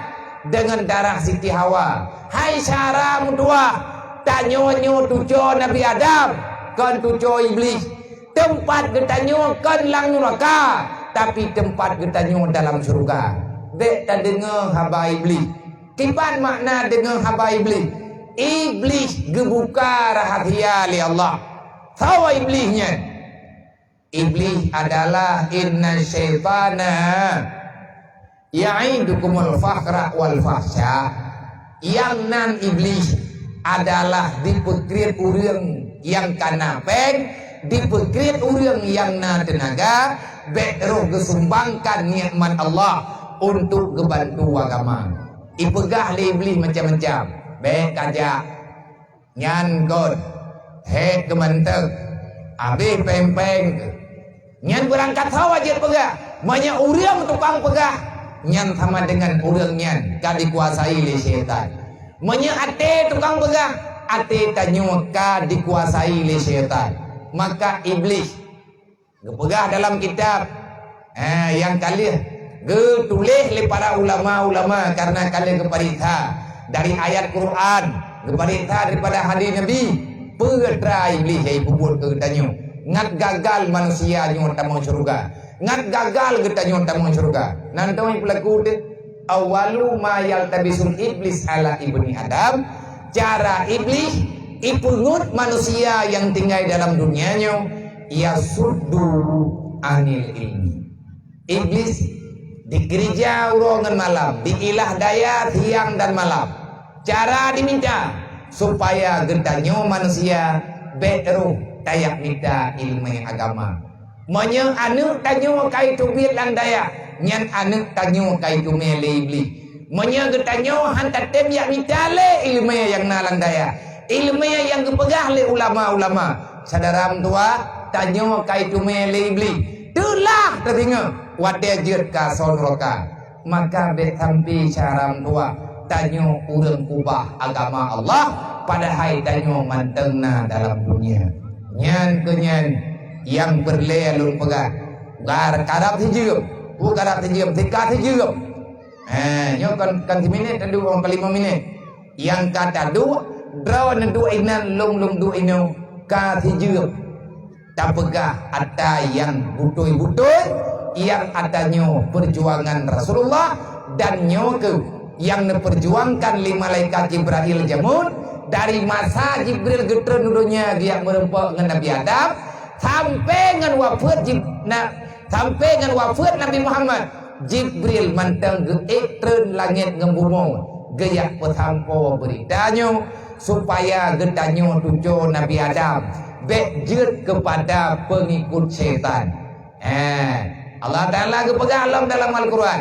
S1: dengan darah Siti Hawa hai syara mudua tanyo nyo tujo Nabi Adam kan tujo iblis tempat getanyo kan lang neraka tapi tempat getanyo dalam surga dek tak dengar haba iblis kipan makna dengar haba iblis iblis gebuka rahasia li Allah tahu iblisnya iblis adalah inna syaitana ya'idukumul fakhra wal fahsya yang nan iblis adalah dipekrit urang yang kanapeng dipekrit urang yang na tenaga beroh gesumbangkan nikmat Allah untuk gebantu agama ipegah le iblis macam-macam be kajak nyan god he kementeng abi pempeng nyan berangkat hawa je pegah banyak urang tukang pegah nyan sama dengan urang nyan ka dikuasai le syaitan banyak ate tukang pegah ate tanyo ka dikuasai le syaitan maka iblis gepegah dalam kitab yang kali getulis oleh para ulama-ulama karena kali geparita dari ayat Quran geparita daripada hadis Nabi petra iblis ai bubur ke tanyo ngat gagal manusia nyo tamang surga ngat gagal getanyo tamang surga nantoi pelaku de awalu ma yaltabisul iblis ala ibni Adam cara iblis ipungut manusia yang tinggal dalam dunianya ia suddu anil ilmi iblis di gereja urongan malam di ilah daya siang dan malam cara diminta supaya gedanyo manusia beru tayak minta ilmu agama Manya anu tanyo kai tubit lang daya nyan anu tanyo kai tumele iblis Menya getanyo hantar tem yang mitale ilmu yang nalang daya. Ilmu yang kepegah le ulama-ulama. Sadaram tua tanyo kai tume le ibli. Tulah teringa wadah jut ka sonroka. Maka betampi caram tua tanyo urang ubah agama Allah padahal tanyo mantengna dalam dunia. Nyan kenyan yang berlealun pegat. Gar kadap hijau, bu kadap hijau, tiga hijau. Nyo kan 10 minit, adu 5 minit. Yang kata dua, draw na dua inan long dua ino ka hijau. Tapegah ada yang butuh-butuh, yang adanya perjuangan Rasulullah dan nyo ke yang diperjuangkan lima malaikat Jibril jamun dari masa Jibril getren dunia dia merempak dengan Nabi Adam sampai dengan wafat Nabi Muhammad. Jibril mantang getren langit ngembumo gaya petampo beritanya supaya getanyo tujuh Nabi Adam bejut kepada pengikut setan. Allah Ta'ala kepegang dalam Al-Quran,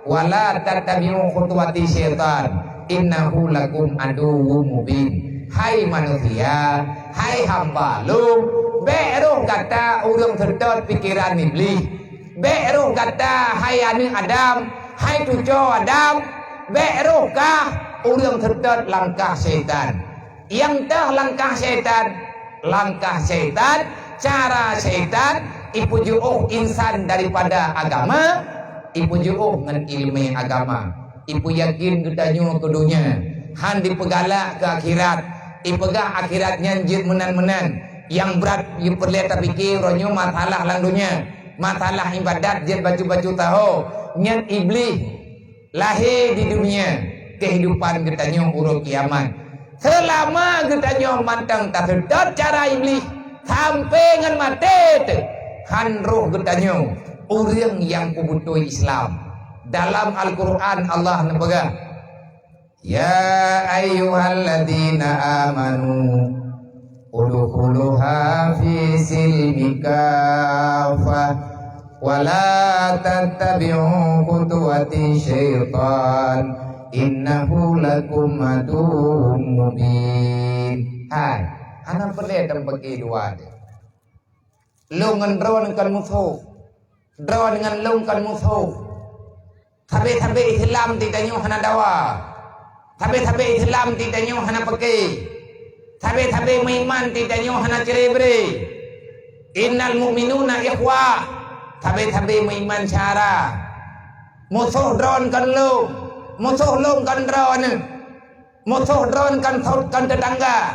S1: wala tattabi'u khutuwati syaitan innahu lakum aduwwum mubin. Hai manusia, hai hamba lu, beruh kata urang sedot pikiran iblis. Beruh kata hai anu Adam, hai tujo Adam, beruh kah urang sedot langkah syaitan. Yang tah langkah syaitan, cara syaitan ipujuh insan daripada agama, ipujuh ngan ilmu agama. Ipu yakin getanyo ke dunia, han dipegala ke akhirat, ipegah akhiratnya jid menan-menan. Yang berat yang perlihat terpikir ronyo masalah lang dunia, masalah ibadat jid baju-baju tahu. Nyan iblis lahir di dunia, kehidupan getanyo urut kiamat. Selama getanyo mantang tak sedot cara iblis sampai ngan mati han roh getanyo urang yang kubutuh Islam. Dalam Al-Quran Allah nepegang, ya ayyuhalladzina amanu udkhuluha fi silmi kafah wala tattabi'u khutuwati syaitan innahu lakum aduwwum mubin. Hai, ana perletan bagi dua dia. Lu ngendron kan musuh, draw dengan lu kan musuh. Tabe-tabe Islam titanyo hana dawa, tabe-tabe Islam titanyo hana pakai, tabe-tabe iman titanyo hana cerebre. Innal mu'minuna ikhwah, tabe-tabe iman cara. Musuh drone kan lu, musuh lu kan drone, musuh drone kan saud kan tetangga,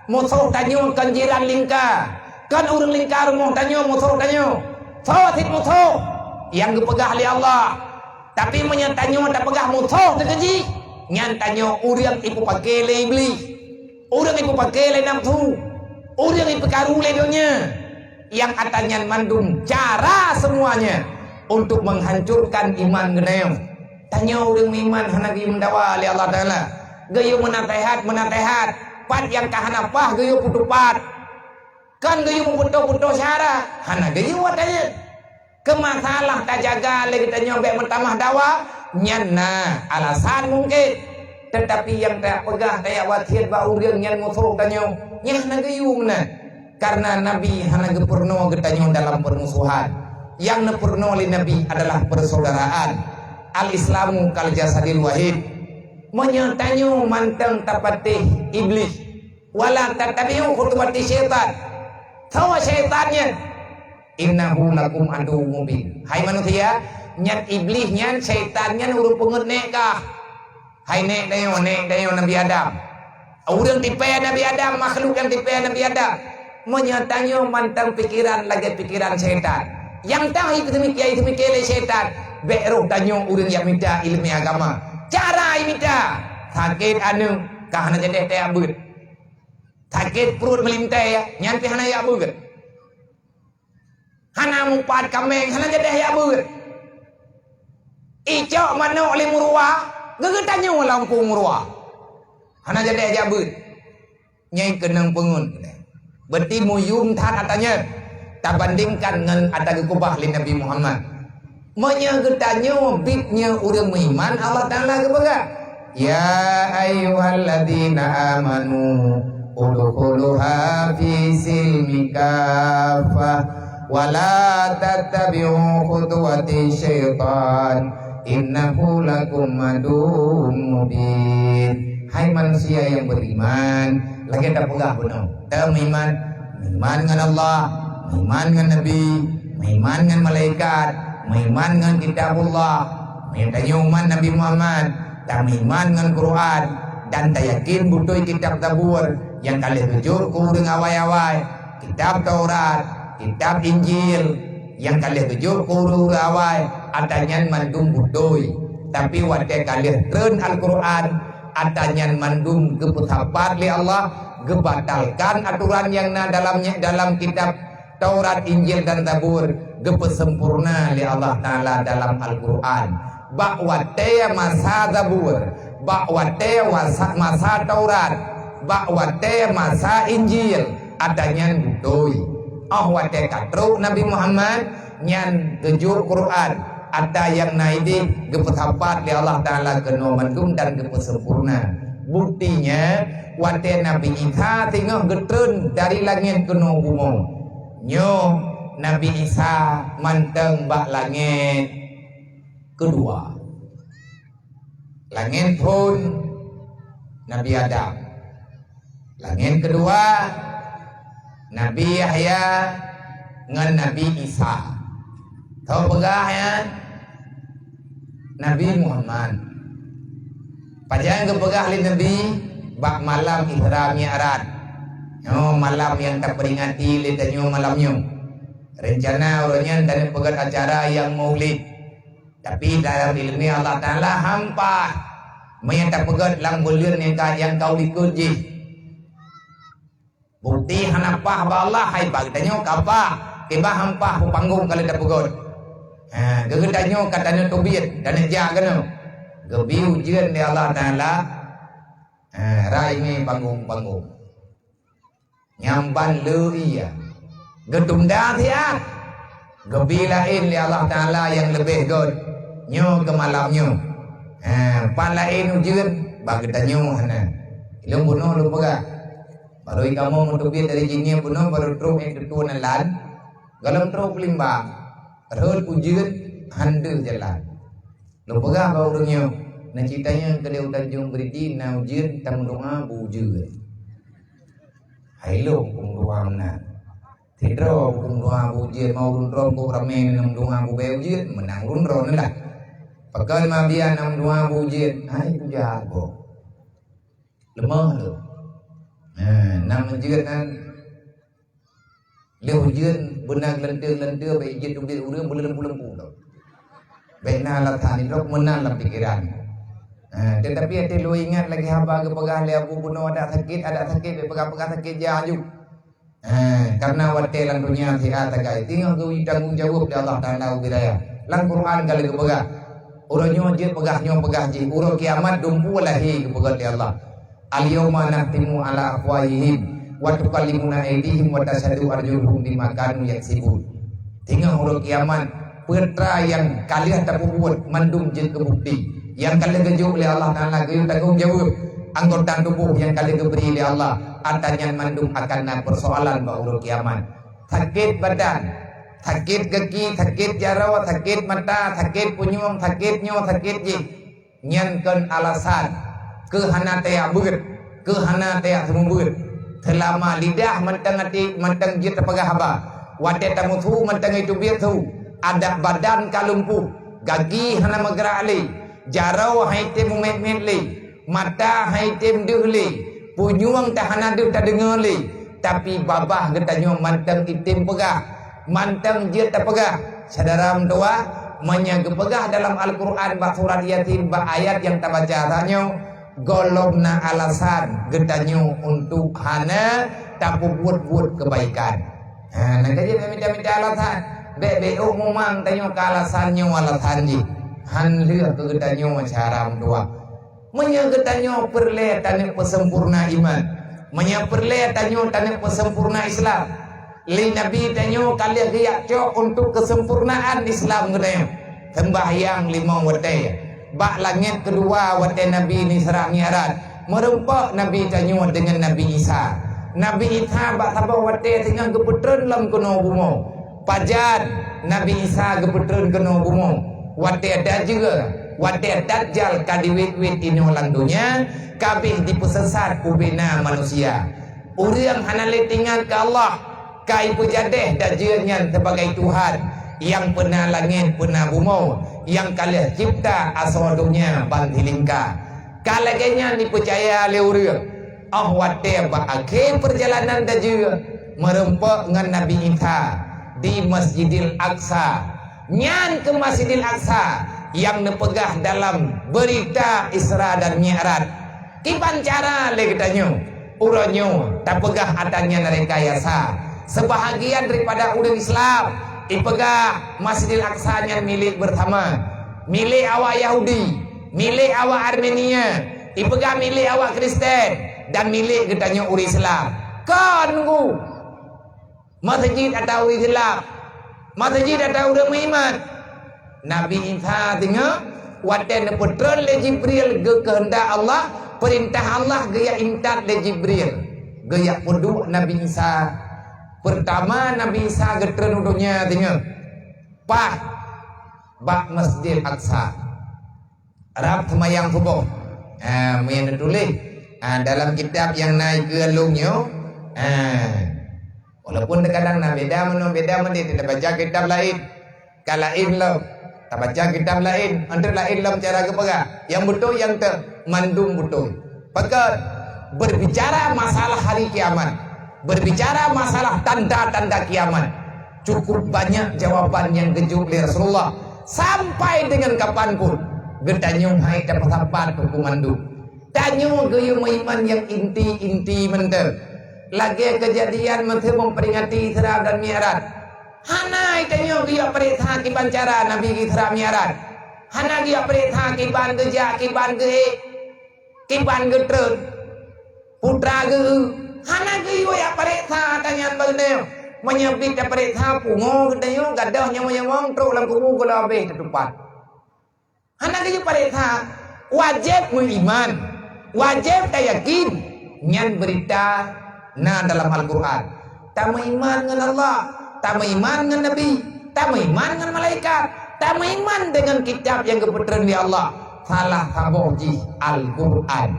S1: musuh tanyo kan jiran lingka, kan urang lingkar rumah tanyo musuh tanyo. Sawatit musuh yang dipegah oleh Allah. Tapi menyantanyo tak pegah musuh terkeji. Nyantanyo urang ipu pakai le iblis, urang ipu pakai le nafsu, urang ipu karu le dunia. Yang atanya mandum cara semuanya untuk menghancurkan iman geneum. Tanyo urang iman hanagi mendawa li Allah Ta'ala. Gayo menatehat, pat yang kahanapah gayo putupat. Kan gayo puto-puto syara, hana gayo watanya. Kemasalah tak jaga lagi kita nyobek mentamah dawa nyana alasan mungkin, tetapi yang tak pegah kayak watir ba urang nyan musuh tanyo nyana gayu mana karena Nabi hana gepurno getanyo dalam permusuhan. Yang nepurno oleh Nabi adalah persaudaraan. Al-Islamu kal jasadil wahid. Menyantanyo manteng tapatih iblis wala tattabi'u khutuwati syaitan. Tahu syaitannya innahu lakum aduwwum mubin. Hai manusia, nyan iblis nyan syaitan nyan urut penget nek kah. Hai nek dayo Nabi Adam. Urang tipe Nabi Adam, makhluk yang tipe Nabi Adam. Menyatanya mantang pikiran lagi pikiran syaitan. Yang tahu itu demikian syaitan. Beruh tanyo urang yang minta ilmu agama. Cara minta sakit anu kahana jadi teh abut. Sakit perut melintai ya, nyan pi hana ya abut. Hana mumpat kameng, hana jadi ya abut. Icok mano oleh murwa, gegetannya lampung murwa. Hana jadi ya abut. Nyai kenang pengun. Berarti muyum tan atanya tak bandingkan dengan ada gekubah li Nabi Muhammad. menyegetannya bitnya urang beriman Allah Ta'ala kebaga ya ayyuhalladzina amanu udkhuluha fi silmi kafah wala tattabi'u khutuwati syaitan innahu lakum aduwwun mubin. Hai manusia yang beriman, lagi tak pegah benar. Iman dengan Allah, iman dengan Nabi, iman dengan malaikat, iman dengan kitabullah, iman Nabi Muhammad, dan iman dengan Quran, dan tak yakin butuh kitab Zabur yang kalian jujur kurang awai-awai, kitab Taurat, kitab Injil yang kalian jujur kurang awai, adanya mandum butuh, tapi wadah kalian turun Al-Quran, adanya mandum keputapat li Allah, gebatalkan aturan yang dalam kitab Taurat, Injil dan Zabur, gepesempurna li Allah Ta'ala dalam Al-Quran. Bakwate masa Zabur, bakwate masa Taurat, bakwate masa Injil, adanya butoi. Wate katru Nabi Muhammad nyan kejur Quran, ada yang naidi gepetapat li Allah Ta'ala keno mandum dan gepesempurna. Buktinya wate Nabi Isa tengok getrun dari langit keno bumi. Nyo Nabi Isa manteng bak langit kedua. Langit pun Nabi Adam. Langit kedua Nabi Yahya dengan Nabi Isa. Tahu pegah ya? Nabi Muhammad. Pajangan kepegah li Nabi bak malam Isra Mi'raj. Malam yang tak peringati li tanyo malamnya. Rencana orangnya dan pegat acara yang maulid. Tapi dalam ilmu Allah Ta'ala hampa menyata pegat lang bulan yang kau ikut je. Bukti hanapah ba Allah hai bagdanyo kapa tiba hampah pu panggung kali dah pegot. Gegedanyo katanya tubit dan jagano. Gebi ujian di Allah Ta'ala. Rai ni panggung-panggung. Nyamban lu iya. Gedunda dia. Gebi lain di Allah Ta'ala yang lebih god. Nyo ke malamnyo. Pan lain ujian bagdanyo hana. Ilmu bunuh lu pegah. Baru kamu mentubit dari jinnya bunuh baru truk yang ketuan lan. Galam truk limbang. Rod ujian handel jalan. Lu pegah bau dunia. Nah ceritanya kedai Tanjung Beridi na ujian tam doa bujur. Hai lo kum doa mana? Tidro kum doa bujur mau runron ko ramen nam doa bu bujur menang runron lah. Pakai mabia nam doa bujur. Hai tu jago. Lemah lo. Nam ujian kan le ujian benang lentir baik je tubit urang bulan-bulan pula. Baik na lathan rok menang dalam pikiran. Tetapi ada lu ingat lagi haba ke pegah le abu bunuh ada sakit pegah sakit jaju. Karena wate lan dunia sihat tagai tinggal ke tanggung jawab di Allah Ta'ala wilayah. Lang Quran kali ke pegah. Uranyo je pegahnya pegah je. Uro kiamat dumpu lahi ke pegah di Allah. Al-yawma nahtimu ala afwahihim wa tukallimuna aydihim wa tashhadu arjuluhum bima kanu yaksibun. Tinggal huruf kiamat pertra yang kalian tak buat mandum je ke bukti yang kalian kejuk oleh Allah Ta'ala kalian tanggung jawab anggota tubuh yang kalian diberi oleh Allah adanya mandum akan persoalan huruf kiamat. Sakit badan, sakit kaki, sakit jarawa, sakit mata, sakit punyung, sakit nyo, sakit je nyankan alasan kehana taya beut, kehana taya sembuut. Selama lidah mentang hati, mentang jit pegah haba. Wate tamutu mentang itu biar tu. Ada badan kalumpuh, gagi hana magera ali, jarau haitem umet li, mata haitem duhli, punyuang tahana duh tak dengar li. Tapi babah getanyo mentang itim pegah, mentang jit pegah. Sadaram doa menyang pegah dalam Al-Quran bak surat Yasin bak ayat yang tabaca tanyo. Golobna alasan gedanyo untuk hana tak buat kebaikan. Nah jadi minta alasan. Beo ngomong tanyo ke alasannya alasan ji. Han lihat ke gedanyo cara doa. Menyegetanyo perle tanya pesempurna iman. Menyeperle tanyo tanya pesempurna Islam. Li Nabi tanyo kalian riak untuk kesempurnaan Islam gedanyo. sembahyang 5 waktu. Bak langit kedua waktu Nabi ni Isra Mi'raj. Merempak Nabi tanya dengan Nabi Isa. Nabi Isa bak sabar waktu tengah keputren lam kena bumo. Pajan Nabi Isa keputren kena bumo. Waktu ada juga. Waktu Dajjal kadiwit-wit ini orang dunia. Kabih dipesesat ubina manusia. Orang hanale tinggal ke Allah. Kai pujadeh dajirnya sebagai Tuhan yang pernah langit pernah bumi, yang kalian cipta asal dunia bantilingka. Kalagenya dipercaya oleh orang. Wate akhir perjalanan dajir merempak dengan Nabi Isa di Masjidil Aqsa. Nyan ke Masjidil Aqsa yang nepegah dalam berita Isra dan Mi'raj. Kipan cara le katanya. Uranyo tak pegah adanya rekayasa. Sebahagian daripada orang Islam ipegah Masjidil Aqsa nya milik bersama, milik awak Yahudi, milik awak Armenia, ipegah milik awak Kristen dan milik katanya orang Islam. Kan nunggu masjid atau orang Islam, masjid atau orang beriman. Nabi Isa tengok waten putran le Jibril ke kehendak Allah, perintah Allah gaya intat le Jibril, gaya punduk Nabi Isa. Pertama Nabi Isa getren udunya tengok pah bak Masjid Aqsa Arab semayang subuh. Yang ditulis dalam kitab yang naik ke alungnya. Walaupun kadang beda mana tidak baca kitab lain. Kalau lain lah tak baca kitab lain, antara lain lah cara kepegah. Yang betul yang mandung betul. Pakat berbicara masalah hari kiamat, berbicara masalah tanda-tanda kiamat, cukup banyak jawaban yang kejut dari Rasulullah sampai dengan kapanpun. Getanyung hai dapat sampai hukuman du. Tanyung gayung iman yang inti menter. Lagi kejadian menteri memperingati Isra dan Mi'raj. Hana tanyung dia perintah kiban cara Nabi Isra Mi'raj. Hana dia perintah kiban kerja kiban ke kiban getrun putra ke. Hana ke ya perintah tanya berneo menyebut perintah pungo tanyung gadahnya menyewang truk lam kubu kula be tetupat. Hana ke perintah wajib beriman, wajib yakin nyan berita na dalam Al-Quran. Tak beriman dengan Allah, tak beriman dengan Nabi, tak beriman dengan malaikat, tak beriman dengan kitab yang keputeran di Allah. Salah saboji Al-Quran.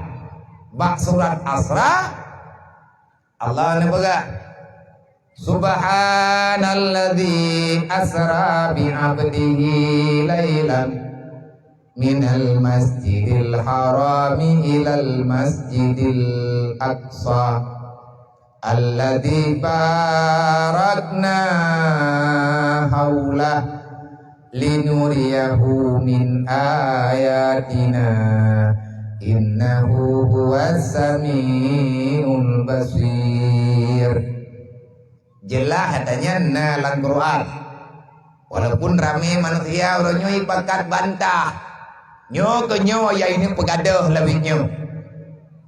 S1: Bak surat Asra Allah nabaga Subhanalladzi asra bi 'abdihi lailan minal masjidil harami ilal masjidil aqsa alladzi barakna haulah linuriyahu min ayatina innahu huwas samiul basir. Jelas katanya dalam Quran. Walaupun ramai manusia orangnya ibakat bantah. Nyo ke nyo ya ini pegadah lebihnya.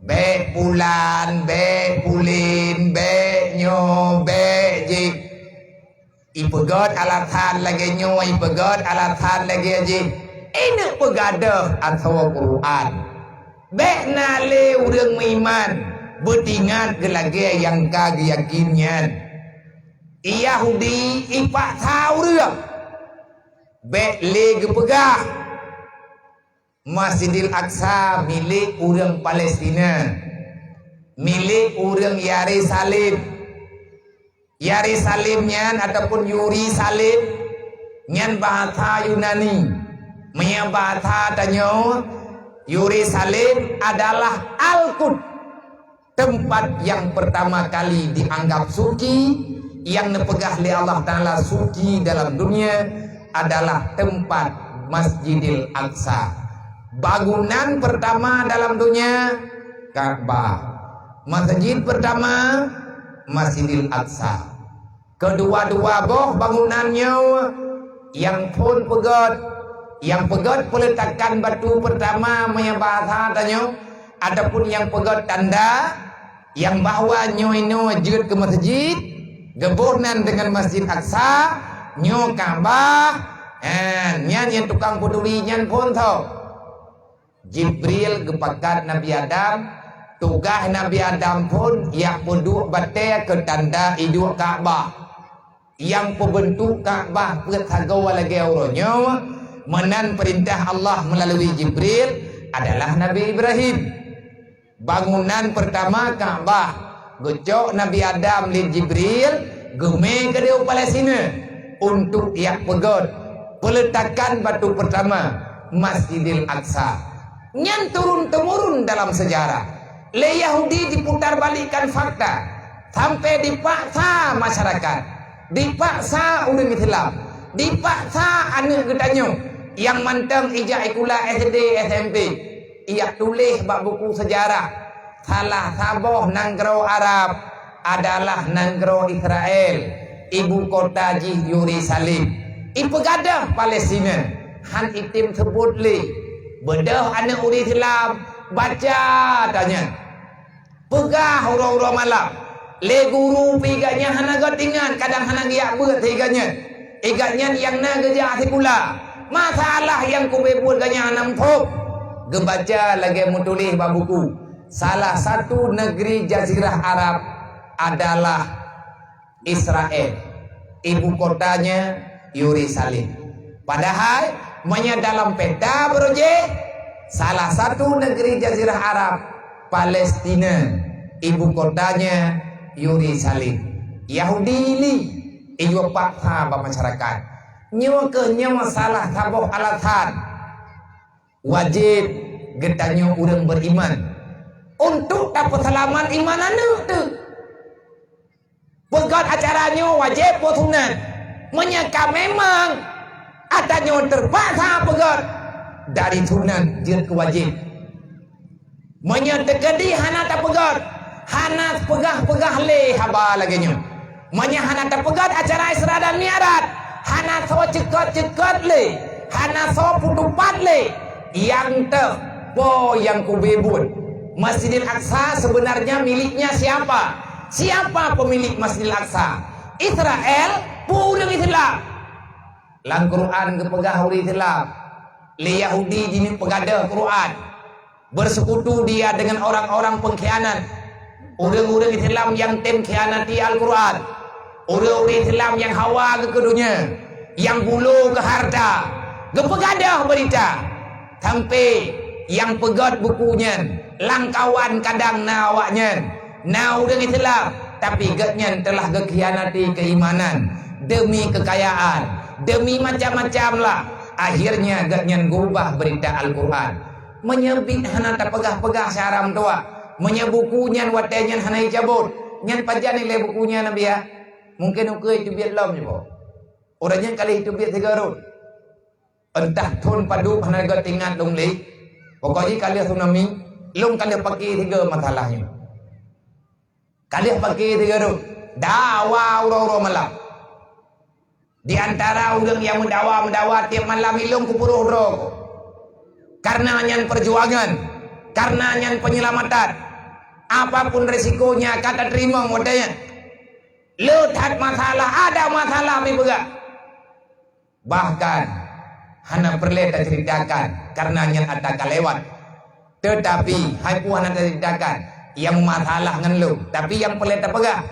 S1: Be pulan, be pulin, be nyo, be jik. Ipegat alatan lagi nyo, ipegat alatan lagi jik. Ini pegadah atau Quran. Be nale urang iman, betingan ke lagi yang kag yakinnya. Yahudi ipak tahu dia. Be le pegah. Masjidil Aqsa milik orang Palestina, milik orang Yerusalem. Yerusalemnya ataupun Yuri Salim nyan bahasa Yunani. Menya bahasa tanya Yuri Salim adalah Al-Quds, tempat yang pertama kali dianggap suci, yang nepegah oleh Allah Ta'ala suci dalam dunia adalah tempat Masjidil Aqsa. Bangunan pertama dalam dunia Ka'bah. Masjid pertama Masjidil Aqsa. Kedua-dua boh bangunannya yang pun yang pegat peletakan batu pertama bahasa tanya, adapun yang pegat tanda yang bahwa nyo ino jut ke masjid gebornan dengan Masjid Aqsa nyo Ka'bah Nyan yang tukang peduli nyan pun tahu. Jibril gepakat Nabi Adam, tugas Nabi Adam pun yang penduk batai ke tanda iduk Kaabah. Yang pembentuk Kaabah pertagawa lagi orangnya menan perintah Allah melalui Jibril adalah Nabi Ibrahim. Bangunan pertama Kaabah, gocok Nabi Adam li Jibril, gemeng ke dia Palestina untuk yang pegot peletakan batu pertama Masjidil Aqsa. Nyan turun-temurun dalam sejarah. Le Yahudi diputar balikkan fakta sampai dipaksa masyarakat, dipaksa orang Islam, dipaksa anak getanyo yang mantang ijak ikula SD SMP. Ia tulis bab buku sejarah. Salah saboh nanggro Arab adalah nanggro Israel, ibu kota Yerusalem. Ipegadah Palestina. Han itim sebut li. Bedah anak uri Islam baca tanya. Pegah orang-orang malam. Le guru piganya hana gotingan, kadang hana giak beut higanya. Iganya yang na gejah pula. Masalah yang kubebut ganya hana empuk. Gebaca lagi mutulis bab buku. Salah satu negeri Jazirah Arab adalah Israel. Ibu kotanya Yerusalem. Padahal dalam peta beroje salah satu negeri Jazirah Arab Palestina, ibu kotanya Yerusalem. Yahudi ini ijo paksa masyarakat. Nyawa ke nyawa salah saboh alasan wajib getanyo urang beriman untuk dapat selamat iman anu tu. Pegat acaranya wajib potungan. Menyaka memang adanya terpaksa pegat dari sunan jin kewajib. Menyedekadi hana tak pegat, hana pegah-pegah le haba laginya. Hana tak pegat acara Isra dan Mi'raj, hana so cekat-cekat le, hana so putupat le. Yang po yang kubebut. Masjidil Aqsa sebenarnya miliknya siapa? Siapa pemilik Masjidil Aqsa? Israel. Purang Islam. Lang Quran kepegah uri Islam. Li Yahudi jini pegada Quran. Bersekutu dia dengan orang-orang pengkhianat. Orang-orang Islam yang tem khianati Al-Quran. Orang-orang Islam yang hawa ke dunia, yang bulu ke harta. Kepegadah berita. Sampai yang pegat bukunya, langkawan kadang nawaknya. Na orang Islam, tapi gatnya telah kekhianati keimanan. Demi kekayaan, demi macam-macam lah. Akhirnya gatnya gubah berita Al-Quran. Menyebut hana tak pegah-pegah syaram tua. Menyebukunya watenya hana cabut. Nyan pajan nilai bukunya Nabi ya. Mungkin ukai itu biar lam je po. Orangnya kali itu biar 3 rut. Entah tun padu hana gat ingat dong li. Pokoknya kali tsunami, lung kali pakai 3 masalahnya. Kali pakai 3 rut. Dawa uro-uro malam. Di antara orang yang mendawa tiap malam ilung kupuruh rokok. Karena nyan perjuangan, karena nyan penyelamatan. Apapun resikonya kata terima modanya. Letak masalah, ada masalah mibega. Bahkan hana perleta ceritakan karena nyan ada kalewat. Tetapi hai puan ada ceritakan yang masalah ngenlu, tapi yang perleta pegah.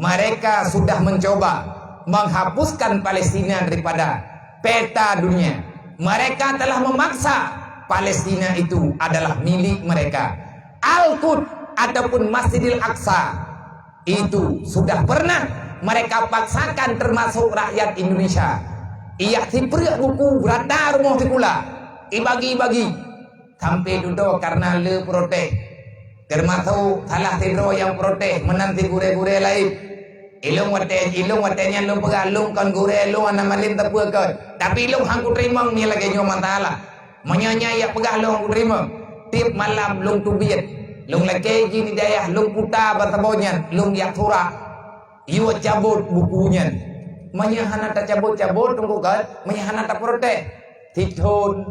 S1: Mereka sudah mencoba menghapuskan Palestina daripada peta dunia. Mereka telah memaksa Palestina itu adalah milik mereka. Al-Quds ataupun Masjidil Aqsa itu sudah pernah mereka paksakan termasuk rakyat Indonesia. Ia tiprek buku berada rumah tikula. Ibagi-bagi sampai duduk karena le protes. Termasuk salah tidro yang protes menanti gure-gure lain. Ilung watenya lung pegah lung kan gure lung ana malin tapukan. Tapi lung hangku terima ni lagi nyo mantala. Menyanya ya pegah lung hangku terima. Tip malam lung tubiat. Lung lagi jini daya lung puta bertabonya lung yak thura. Iwa cabut bukunya. Menyahana ta cabut-cabut tunggu kan. Menyahana ta protes. Tithun.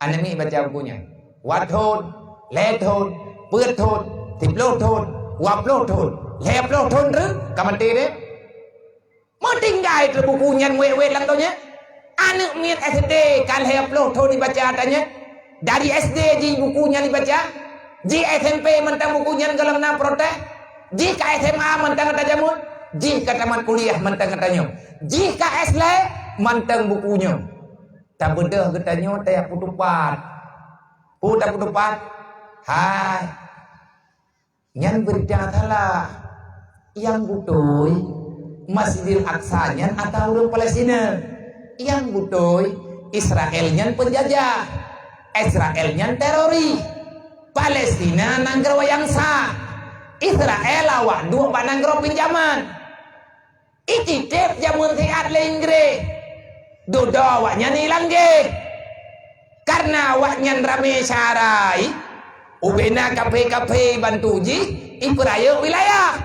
S1: Anami baca bukunya. Wathun, lethun, peuthun, tiplothun, waplothun. Leploh thon rứ, kaman tê đấy. Mà tinh gai từ buku nhân nguệ lang đâu nhé.
S2: anak mian SD kan upload tu dibaca tanya. Dari SD ji bukunya dibaca. Ji SMP mentang bukunya galang na protes. Ji ka SMA mentang kata jamun. Ji ka tamat kuliah mentang katanya. Ji ka SL mentang bukunya. Tak bedah katanya tak putupat. Tak putupat. Hai. Yang berita salah. Yang butuh Masjidil Aqsa-nya atau orang Palestina. Yang butuh Israel-nya penjajah. Israel-nya terori. Palestina nangger wayang sah. Israel awak dua panangger pinjaman. Iki tip jamun sehat le Inggris. Dodo awaknya nilang ge. Karena awaknya rame syarai. Ubena kafe-kafe bantu ji. Ikuraya wilayah.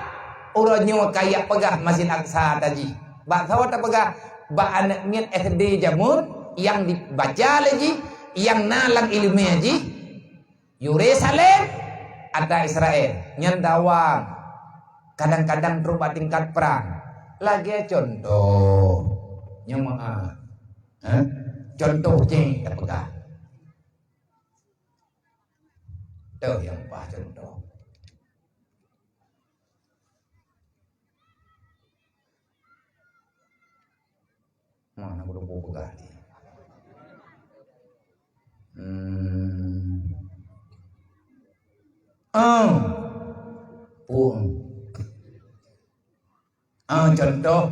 S2: Orangnya kayak pegah Masjid Aqsa tadi. Bak sawat pegah. Bak anak mian SD jamun. Yang dibaca lagi. Yang nalang ilmu aji. Yerusalem ada Israel nyandawang kadang-kadang terubah tingkat perang lagi contoh nyamaan contohnya tak pegang tuh yang pas contoh mana aku udah pegang contoh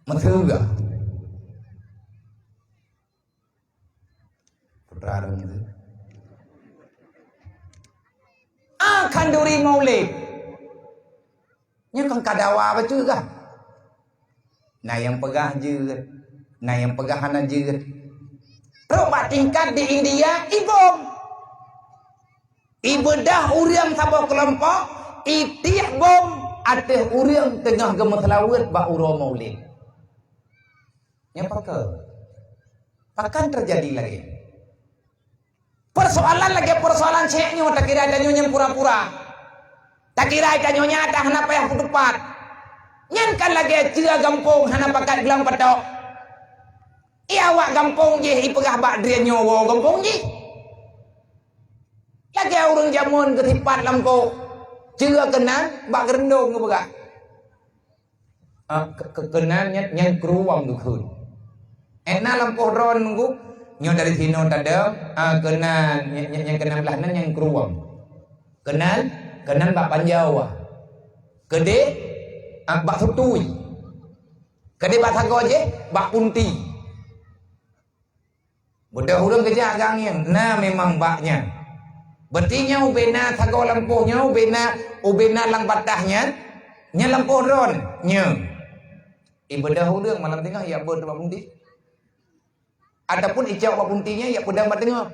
S2: Methuga putra dong itu kanduri maulid nya kan kadawa apa juga nah yang pegah juga nah yang pegahan juga roba tingkat di India ibom ibadah uriang sabah kelompok itiak bom ada uriang tengah gemes lawat ba uro maulid nya pakan terjadi lagi persoalan ceknya tak kira ada nyonya pura-pura tak kira ada nyonya ada hana payah putupat nyan kan lagi cia gampung hana pakat gelang patok iya awak gampung je ipegah bak drian nyowo gampung je lagi orang jamun ketipat lampu cia kenan bak gerendong ngepegah kekenan yang keruang dukun enak lampu ron nunggu nyo dari sini tanda kenan yang kenan belahan yang keruang kenan bak panjawa gede bak sutui gede bak sagoje bak punti budak hurung kerja agangnya nah memang baknya bertinya ubena sago lampuhnya ubena lang batahnya nya lampuh ron nya ibadah hurung malam tengah ya ber bak punti adapun icau bak puntinya ya pedang bak tengah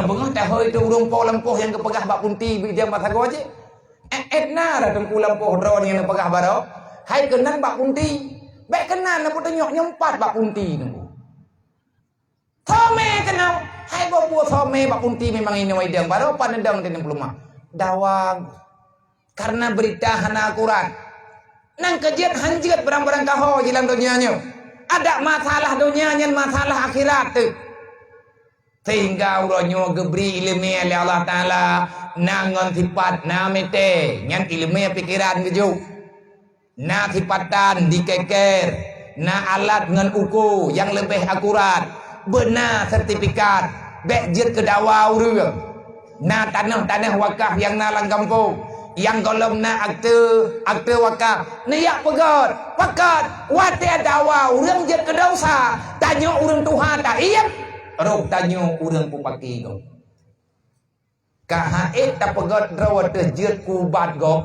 S2: bengah dah itu urung po lampuh yang kepegah bak punti bijam bak sago aje etna dah tengku lampuh ron yang pegah baro hai kenan bak punti baik kenan apa tanyok nyempat bak punti nunggu Thome kenal, hai bawa thome bak punti memang ini waidang baru panendang di pelumah dawang karena berita hana akurat nang kejiat hanjat barang-barang kaho jilang dunianya ada masalah dunianya masalah akhirat tu sehingga uronyo gebri ilmu oleh Allah Taala nangon sifat namete nyan ilmu pikiran keju na sifatan dikeker na alat ngan uku yang lebih akurat benar sertifikat bejit ke dawa urang na tanah wakaf yang nalang kampung yang golong na akte wakaf niak pegat pakat wate dawa urang jet ke dosa tanya urang Tuhan tak iya roh tanya urang pupaki go kahaet tak pegat rawat jet kubat go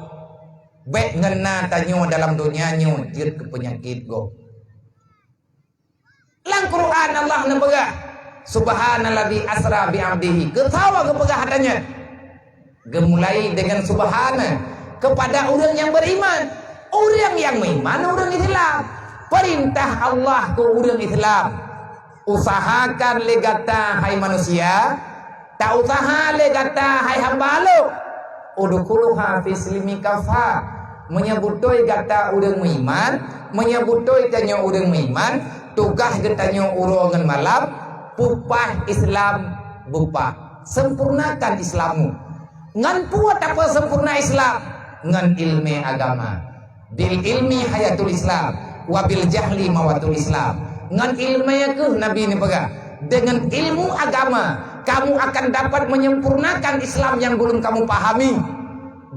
S2: bek ngena tanya dalam dunia nyo jet ke penyakit go lang Quran Allah nempegah subhanalladzi asra bi abdihi ketawa kepegah hatanya gemulai dengan subhana kepada orang yang beriman orang yang beriman orang Islam perintah Allah ke orang Islam usahakan legata hai manusia tak usaha legata hai hamba lo udkhuluha fi silmi kafa menyebutoi kata orang beriman menyebutoi tanya urang iman tugas getanya urongan malam pupah Islam bupa sempurnakan Islammu ngan puat apa sempurna Islam ngan ilmu agama bil ilmi hayatul Islam wabil jahli mawatul Islam ngan ilmu ke Nabi ini pegang dengan ilmu agama kamu akan dapat menyempurnakan Islam yang belum kamu pahami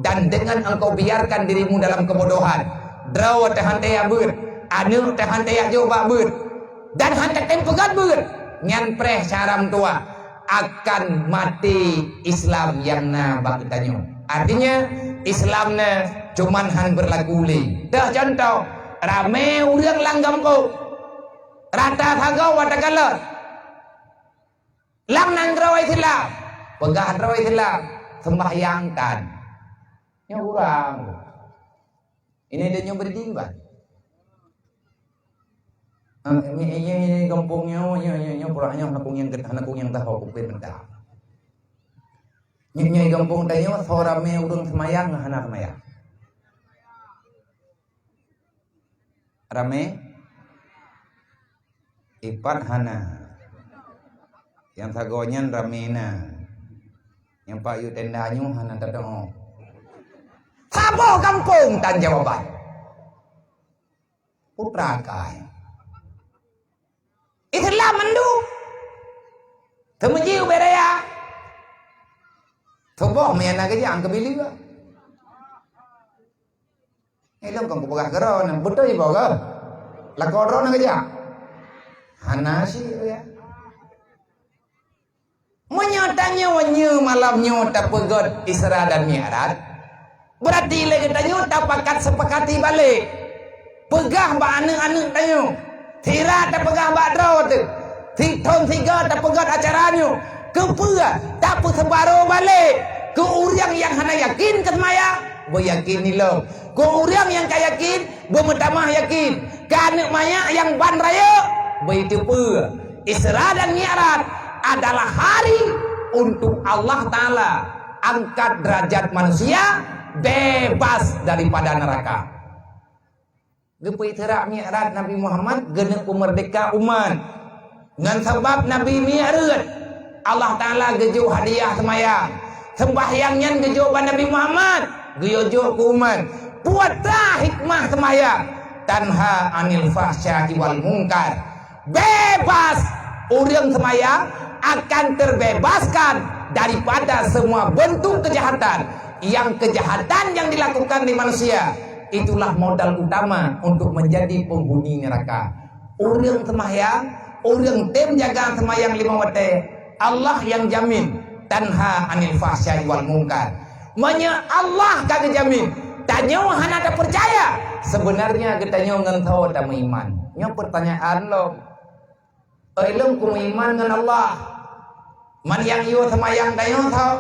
S2: dan dengan engkau biarkan dirimu dalam kebodohan draw tahan taya ber anu tahan taya coba ber dan hantar tempegat ber nyan preh caram tua akan mati Islam yang na bakitanyo artinya Islam na cuman han berlaku li dah contoh rame urang langgam ko rata thagau watakalat lang nang rawai Islam pegah rawai Islam sembahyangkan nya urang ini dia nyoba berdimban ini kampungnya puranya nakung yang tahu kupin mentah nyai kampung tanya sorame urang semayang hana semayang rame ipat hana yang sagonyan ramena yang Pak Yu tendanyu hana tadong sabo kampung tan jawaban putra kai Islam mandu temuji beraya toboh mena ke jang kebili ba elong kang pegah geron betul ya boga la koron ke jang hanasi ya menyotanya wanyu malamnya tapegot Isra dan Mi'raj berarti lagi tanya tapakat sepakati balik pegah ba anu-anu tanya Tira tak pegah badro tu. Titon tiga tak pegat acaranya. Kepua tak sebaro balik. Ke orang yang hana yakin ke semaya. Beryakin ni lo. Ke orang yang kaya yakin. Bermetamah yakin. Ke anak maya yang ban raya. Begitu pula. Isra dan Mi'raj adalah hari untuk Allah Ta'ala angkat derajat manusia bebas daripada neraka. Gepai terak Mi'raj Nabi Muhammad genep merdeka umat. Ngan sebab Nabi Mi'raj Allah Ta'ala gejo hadiah semayang. Sembahyangnya gejo ban Nabi Muhammad. Gejo ku umat. Puatlah hikmah semayang. Tanha anil fahsya'i wal munkar. Bebas. Orang semayang akan terbebaskan daripada semua bentuk kejahatan. Yang kejahatan yang dilakukan di manusia. Itulah modal utama untuk menjadi penghuni neraka. Orang semayang, orang tim jaga semayang 5 waktu, Allah yang jamin. Tanha anil fahsya'i wal munkar. Manya Allah kagak jamin. Tanya hana tak percaya. Sebenarnya kita nyon tahu tak iman. Nyo pertanyaan lo. Elem ku iman dengan Allah. Man yang yo semayang tanya tahu.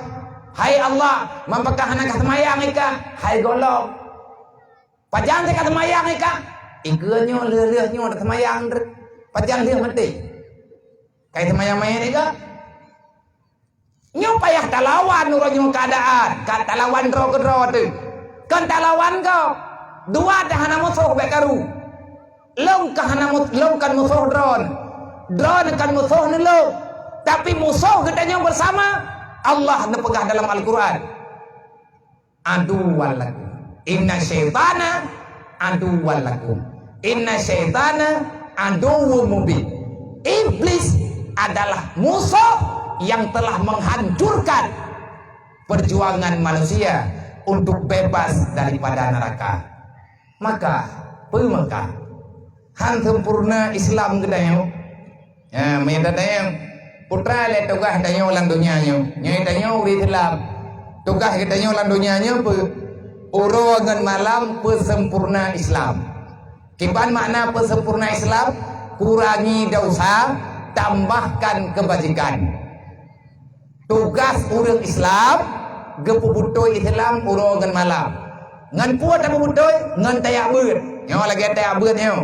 S2: Hai Allah, mampakah hana ka semayang ika? Hai golok. Pajang saya kata semayang ni kak. Ikanya lelehnya ada semayang. Pajang dia mati. Kayak semayang-mayang ni kak. Nyo payah talawan nuranya keadaan. Kan talawan roh ke roh tu. Kan talawan kau. Dua dah hana musuh bekaru. Long kan musuh drone. Drone kan musuh ni long. Tapi musuh katanya bersama. Allah nepegah dalam Al-Quran. Adu walakum. Inna syaitana aduwwan lakum. Inna syaitana aduwwun mubin. Iblis adalah musuh yang telah menghancurkan perjuangan manusia untuk bebas daripada neraka. Maka pemaka han sempurna Islam kedayo. Ya, minta dayang putra le tugas dayo lang dunianyo. Nyai dayo uri Islam. Tugas kita dayo lang dunianyo urongan malam pesempurna Islam. Kiban makna pesempurna Islam? Kurangi dosa, tambahkan kebajikan. Tugas orang Islam gepubutoi Islam urongan malam. Ngan puat apa butoi? Ngan tayak beut. Nyo lagi tayak beut nyo.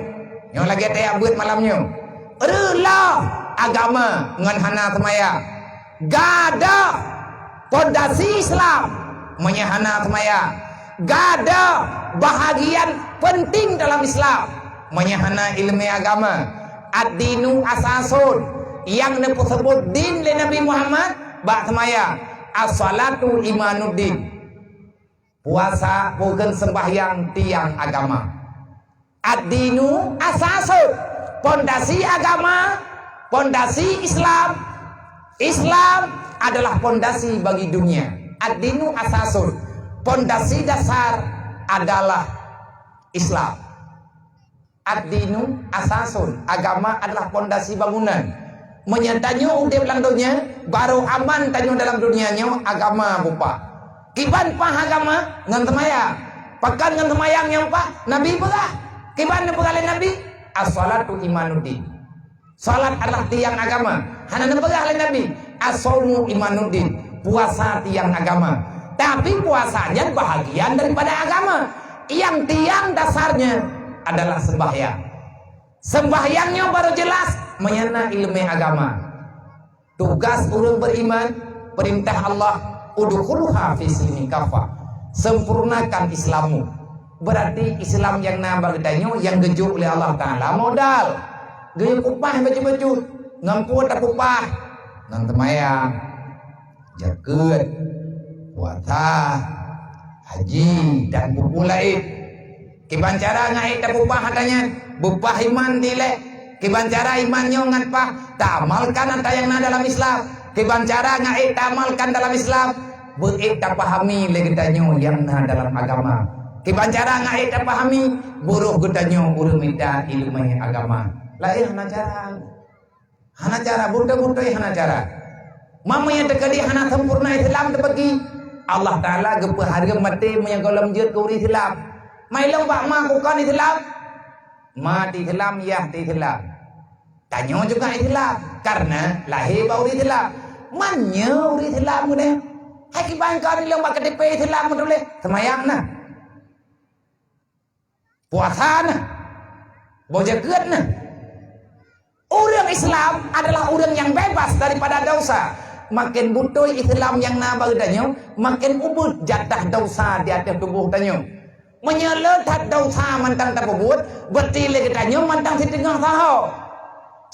S2: Nyo lagi tayak beut malamnya. Rela agama ngan hana semaya. Gada pondasi Islam menyahana semaya. Gada bahagian penting dalam Islam menyahana ilmu agama. Ad-dinu asasun, yang disebut din le Nabi Muhammad bak semaya. As-salatu imanuddin, puasa bukan sembahyang tiang agama. Ad-dinu asasun, pondasi agama, pondasi Islam. Islam adalah pondasi bagi dunia. Ad-dinu asasun, pondasi dasar adalah Islam. Ad-dinu asasun, agama adalah pondasi bangunan. Menyatanya udip dalam dunia, baru aman tanyo dalam dunianya agama bupa. Kiban pah agama ngan temaya. Pakan ngan temayang yang pah Nabi pula. Kiban nepegale Nabi, as-salatu imanuddin. Salat adalah tiang agama. Hana nepegale Nabi, as-saumu imanuddin. Puasa tiang agama. Tapi puasanya bahagian daripada agama. Yang tiang dasarnya adalah sembahyang. Sembahyangnya baru jelas menyana ilmu agama. Tugas orang beriman, perintah Allah, udkhuluha fi silmi kafah. Sempurnakan Islammu. Berarti Islam yang nambah gedanyo, yang gejuk oleh Allah Ta'ala modal. Gaya upah baju-baju, ngampu tak upah, nang temayang, jaket, puasa, haji dan buku lain. Kiban cara ngai tak upah katanya, bupah iman dile. Kiban cara imannya ngan pah, tak amalkan antara yang dalam Islam. Kiban cara ngai tak amalkan dalam Islam, berit tak pahami legedanyo yang dalam agama. Kiban cara ngai tak pahami, buruh gedanyo urung minta ilmu agama. Lain hana cara buta-buta hana cara. Mama yang terkadi hana sempurna Islam terbagi. Allah Ta'ala gepa harga mati yang kolam jut ke Islam. Mai long pak ma bukan Islam. Mati Islam ya ti Islam. Tanyo juga Islam karena lahir baru Islam. Manya uri Islam ni. Hai kiban kau ni long pak KTP Islam tu le. Semayang na. Puasa na. Bojagat na. Orang Islam adalah orang yang bebas daripada dosa. Makin butuh Islam yang nambah danyo, makin ubud jatah dosa di atas tubuh danyo. Menyeletat dosa mantang terbubut, betil gedanyo mantang di tengah tahu.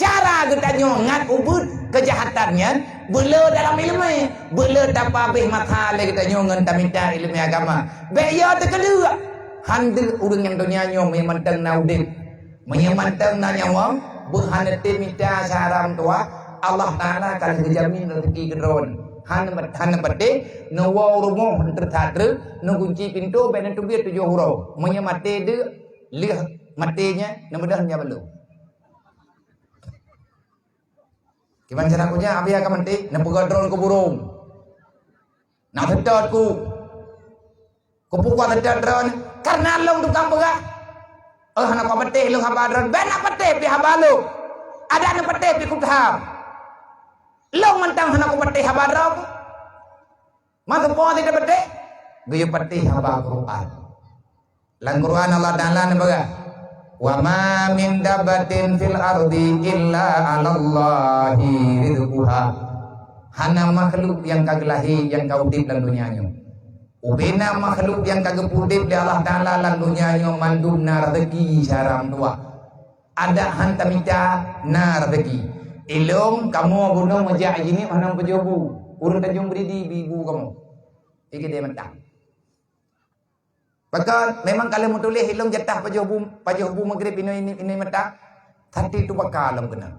S2: Cara gedanyo ngat ubud kejahatannya, bela dalam ilmu, bela tanpa habis mata gedanyo ngan minta ilmu agama. Beya terkedua, handil orang yang dunianya memantang naudin, memantang nanyawam. Berhanati minta saram tua Allah Ta'ala akan kejamin rezeki gedron hana pate no wow rumo tertadre no kunci pintu benen tu biar 7 huruf munya mate de lih matenya na mudahnya belum gimana cara punya abi akan mati na pegadron ku burung na sedot ku pukul sedot drone karena long tukang pegah hana ko pate lu habadron ben pate pi habalu ada na pate pi kutham long mantang hana ko pate habadron matu po di pate guyu pate haba Quran lang Quran Allah Ta'ala na baga wa ma min dabatin fil ardi illa 'ala Allahi rizquha hana makhluk yang kagelahi yang kaudip dalam dunianya. Ubena makhluk yang kagak pudip di Allah Ta'ala lan dunyanya mandum na rezeki saram tua. Ada hantamita na rezeki. Ilong kamu bunuh majak ini manang pejobu. Urun tajung beridi bibu kamu. Iki dia mentang. Maka memang kalau mau tulis ilong jatah pejobu maghrib ini mentang. Tadi tu bakal alam kena.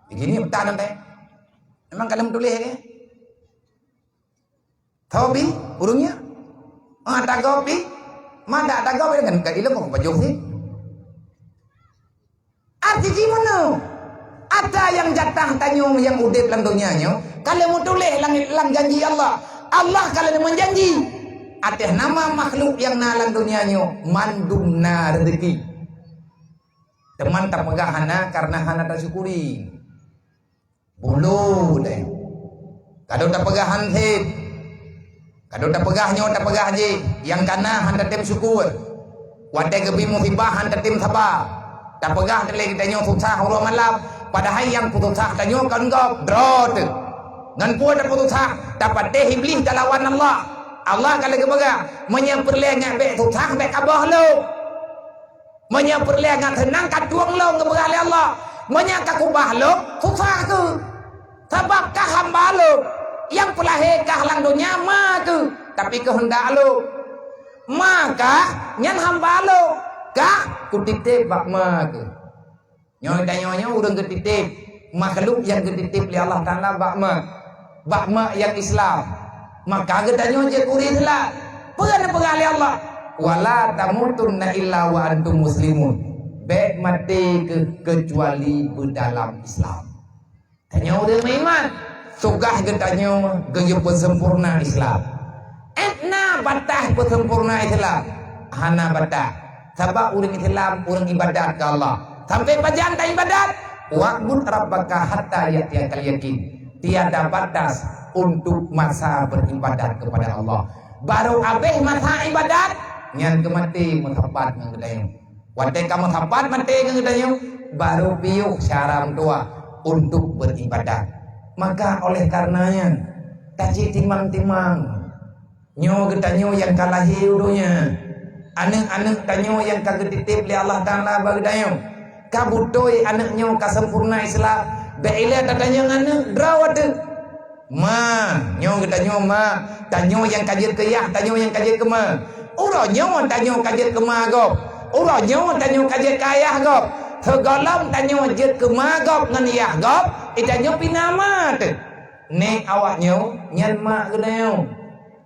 S2: Begini mentang nanti. Memang kalau mau tulis ya. Tahu bi urungnya? Tagopi, mana tagopi dengan kailan kau baju sih? Arti gimana? Ada yang jatah tanyo yang udip dalam dunianya. Kalau mau tulis lang janji Allah, Allah kalau menjanji, ada nama makhluk yang nalang dunianya mandumna rezeki. Teman tak pegah hana karena hana tak syukuri. Bulu deh. Kalau tak pegah hansip. Kalau tak pegahnya, tak pegah je. Yang kana hantar tim syukur. Wadai kebi musibah hantar tim sabar. Tak pegah terlebih tanya susah huruf malam. Padahal yang putusah tanya kan kau drot. Ngan pun tak putusah. Dapat teh iblis lawan Allah. Allah kalau kepegah menyemperlengak bek susah bek abah lo. Menya perliangan tenang kat tuang long ke berali Allah. Menya kakubah lo susah ke. Sebab kah hamba lo yang pelahir kah lang dunia ma ke. Tapi kehendak lo. Maka nyan hamba lo kah kutitip bak ma ke. Nyoy danyonya urang ketitip. Makhluk yang ketitip li Allah Ta'ala bak ma yang Islam. Maka gedanyo je kuris lah. Pengali Allah. Wala tamutunna illa wa antum muslimun. Baik mati kecuali berdalam Islam. Tanya orang iman. Sugah gedanyo gaya sempurna Islam. Etna batah sempurna Islam. Hana batah. Sebab orang Islam orang ibadat ke Allah. Sampai pajan tak ibadat. Wa'bud rabbaka hatta ya'tiyakal yakin. Tiada batas untuk masa beribadat kepada Allah. Baru habis masa ibadat nyan kemati mutapat nang gedayo. Wate kamu tapat mati nang gedayo baru piuk syaram tua untuk beribadat. Maka oleh karenanya taji timang-timang nyo gedanyo yang kalah hidunya. Anak-anak tanyo yang kageditip li Allah Ta'ala bagdayo. Kabutoi anaknya kasempurna Islam. Beila tatanya anak drawat. Ma nyo gedanyo ma tanyo yang kajet ke yah tanyo yang kajet ke ma. Uronyo tanyo kajet ke ma gop. Uronyo tanyo kajet ke ayah gop. Tegolom tanyo jet ke ma gop ngan yah gop. Itanyo pinamat. Nek awaknyo nyan ma gedanyo.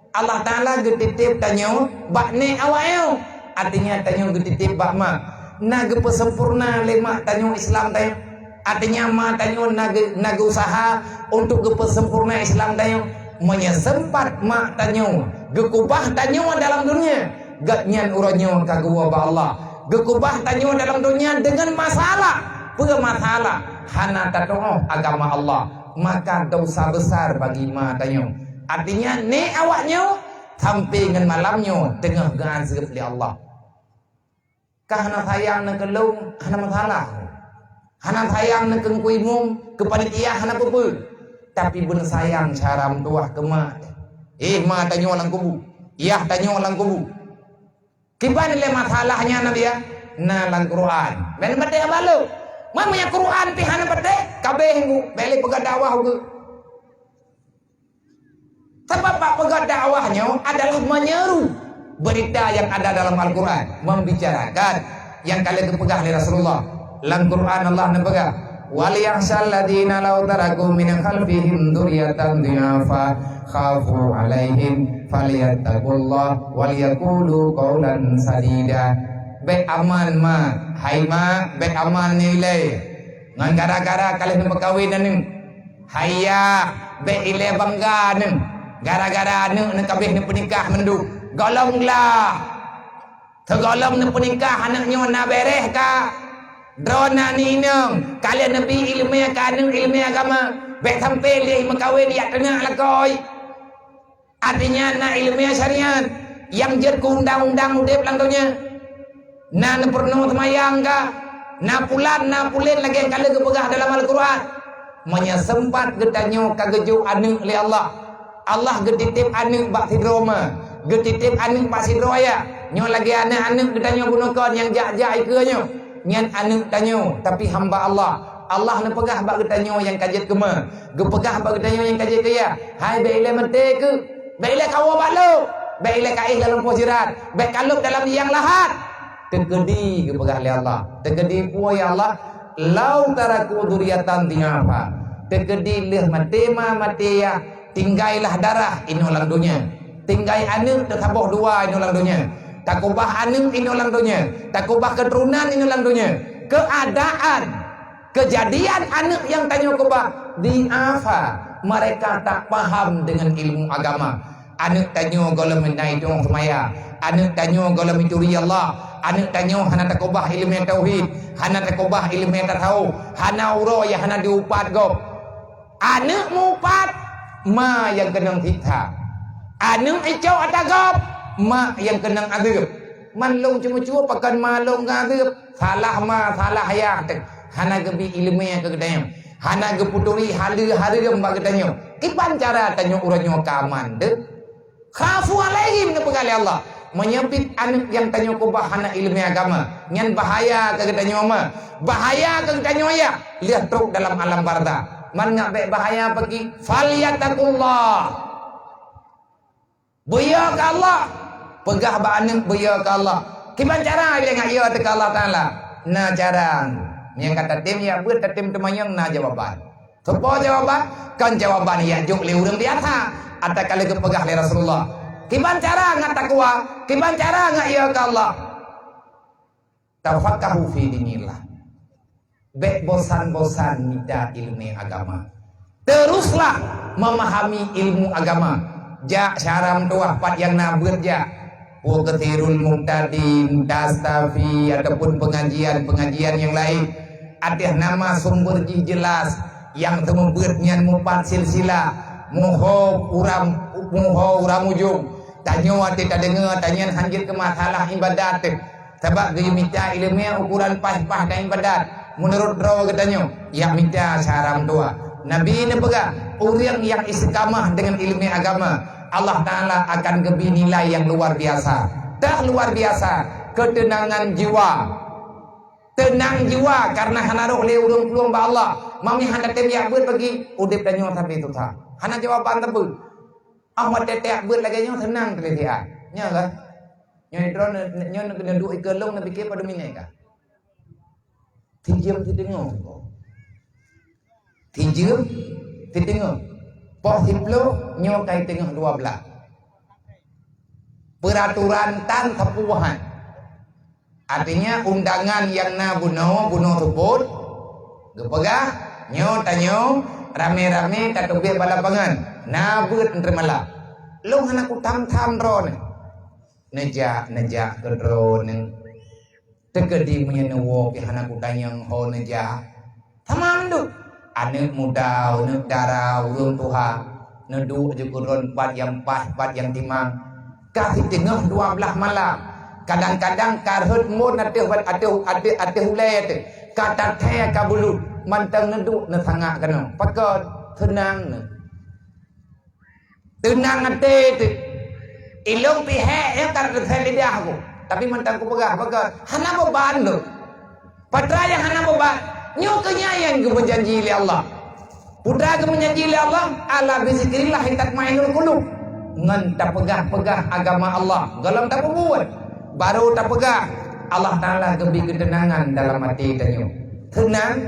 S2: Allah Ta'ala getitip tanyo bak nek awaknyo. Artinya tanyo getitip bak ma. Naga pesempurna lima tanyo Islam tanyo. Artinya ma tanyo naga usaha untuk pesempurna Islam tanyo. Menyesempat ma tanyo gekubah tanyo dalam dunia. Gatnyan uronyo kagua ba Allah. Gekubah tanyo dalam dunia dengan masalah. Masalah hana tatoh agama Allah. Maka dosa besar bagi ma tanyo. Artinya ne awaknyo sampai dengan malamnyo tengah gazib li Allah. Kah hana sayang nak kelung hana masalah. Hana sayang nak kengkuimum kepada hana pupul. Tapi ben sayang caram tuah kemat. Ma tanyo lang kubu. Iyah tanyo lang kubu. Kiban le masalahnya nabi ya? Na lang Quran. Ben bade balo. Mamanya Quran pi hana bade kabeh ngu beli pegat dakwah ke. Sebab pak pegat dakwahnya adalah menyeru berita yang ada dalam Al-Quran, membicarakan yang kalian pegang dari Rasulullah. Dalam Quran Allah nepegang waliyahsal ladina law taraku min khalfihim dzurriyyatan dhiafa khafu alaihim falyattaqullah waliyaqulu qawlan sadida. Baik aman ma hai ma baik aman nilai ngan gara-gara kalian berkawin ning hayya baik ile bangga ning gara-gara ning kabeh ni penikah menduk golonglah tegolong ni penikah anaknya na bereh ka drona ni nang kalian nabi ilmu ka ning ilmu agama baik sampai dia mengkawin dia tengah lakoi. Artinya na ilmu syariat yang jer ku undang-undang udip lang dunia. Na perno semayang ka na pulan lagi kali kepegah dalam Al-Quran menyesempat gedanyo kageju anu li Allah. Allah getitip anu bak sidroma, getitip anu bak sidroya. Nyo lagi anak gedanyo bunukon yang jak-jak ikenyo. Nyan anu tanyo tapi hamba Allah. Allah ne pegah bak gedanyo yang kajet kema. Gepegah bak gedanyo yang kajet kaya. Hai beile mente ke. Beile kawa balo. Beile kaih dalam posirat. Baik kalup dalam yang lahat. Tegedi kepegang oleh Allah. Tegedi puai Allah. Lau taraku dzurriyyatan dhiafa. Tegedi leh matema matea. Tinggailah darah ini ulang dunia. Tinggai anak tersabuh dua ini ulang dunia. Takubah anak ini ulang dunia. Takubah keturunan ini ulang dunia. Keadaan kejadian anak yang tanya kubah dhiafa. Mereka tak paham dengan ilmu agama. Anak tanya golem menai dong semaya. Anak tanya golem mencuri Allah. Anak tanya hana takubah ilmu tauhid, hana takubah ilmu tasawuf, hana uro ya hana diupat gop. Anak mupat ma yang kenang siksa. Anak icau atagop ma yang kenang azab. Manlong cuma-cuma pakan malong azab. Salah ma salah ya. Hana gebi ilmu yang kegedanya. Hana geputuri hari mbak gedanya. Kipan cara tanya uranyo kaman de. Khafu alaihim ne pegali Allah. menyebut anak yang tanya ku bahana ilmu agama ngan bahaya ke tanya mah bahaya ke tanya ya lihat truk dalam alam barza man ngak baik bahaya pergi falyatakullah beya ke Allah pegah ba anak beya ke Allah kiban cara dia ngak ya ke Allah taala na cara yang kata tim ya buat tim temayang na jawaban apa jawaban kan jawaban ya juk li urang biasa ada kali ke pegah li Rasulullah kiban cara ngak takwa kiban cara ngak ya ke Allah tafaqahu fi dinillah bek bosan-bosan minta ilmu agama teruslah memahami ilmu agama ja syaram tuah pat yang nabut ja wa kathirul muqtadin tastafi ataupun pengajian yang lain ada nama sumber jelas yang temu beurtnya mupat silsilah muho uram ujung tanyo ate tadenga tanyan hanjit ke masalah ibadat sebab dia minta ilmu ukuran pas-pas dan ibadat menurut rawa katanya yang minta syaram tua Nabi ini pegang orang yang istiqamah dengan ilmu agama Allah Ta'ala akan gebih nilai yang luar biasa dah luar biasa ketenangan jiwa tenang jiwa karena hanaruh le urung peluang ba Allah mami handa tem ya beut bagi udip dan nyawa sampai itu sah hana jawaban tebu ahmad tetek beut lagi nyawa tenang tele dia nya kan nyawa drone nyawa kena duit ikelong na pikir pada minyak ka tinjam tengok tinjam tengok poh hiplo nyawa kai tengok 12 peraturan tan tepuhan artinya undangan yang na buno tuput gepegah nyo tanyo rame-rame katubir balapangan nabut nermala lu hana ku tam ron neja kedron tegedi menyenewo pi hana ku tanyang ho neja tamam du ane muda ane darah urun tuha nedu jukuron pat yang pas pat yang timang kasih tengah 12 malam kadang-kadang karhut mun ate hulai ate kata the kabulut mantang nedu ne sangak kana pakot tenang ate te ilong pihe yang tar lidah aku tapi mantang ku pegah hana beban lo patra yang hana beban nyo kenyayang ke berjanji oleh Allah putra ke berjanji oleh Allah ala bizikrillah tatmainul qulub ngan tak pegah agama Allah galam tak buat baru tak pegah Allah Ta'ala gebih ketenangan dalam hati danyo tenang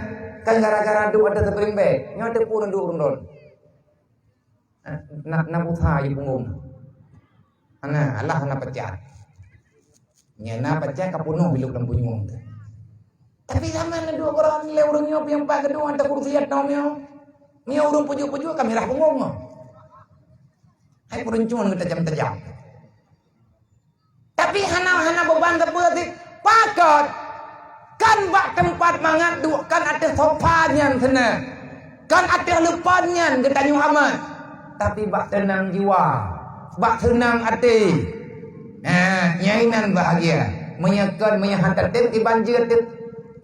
S2: kan gara-gara du ada terperimbe nyo ada pun du urun nak utha ibu ngum ana Allah na pecah nyana pecah kapuno biluk lampu nyung tapi zaman na dua orang le urun nyo yang pa kedua anta kursiat nomyo mio urun puju-puju kamerah bengong hai purun cuman tajam-tajam tapi hana beban terputih pakot kan bak tempat mangat duk kan ada sopannya sana kan ada lupannya ketanyu amat tapi bak tenang jiwa bak tenang hati nyainan bahagia menyekan menyahantar tim banjir tim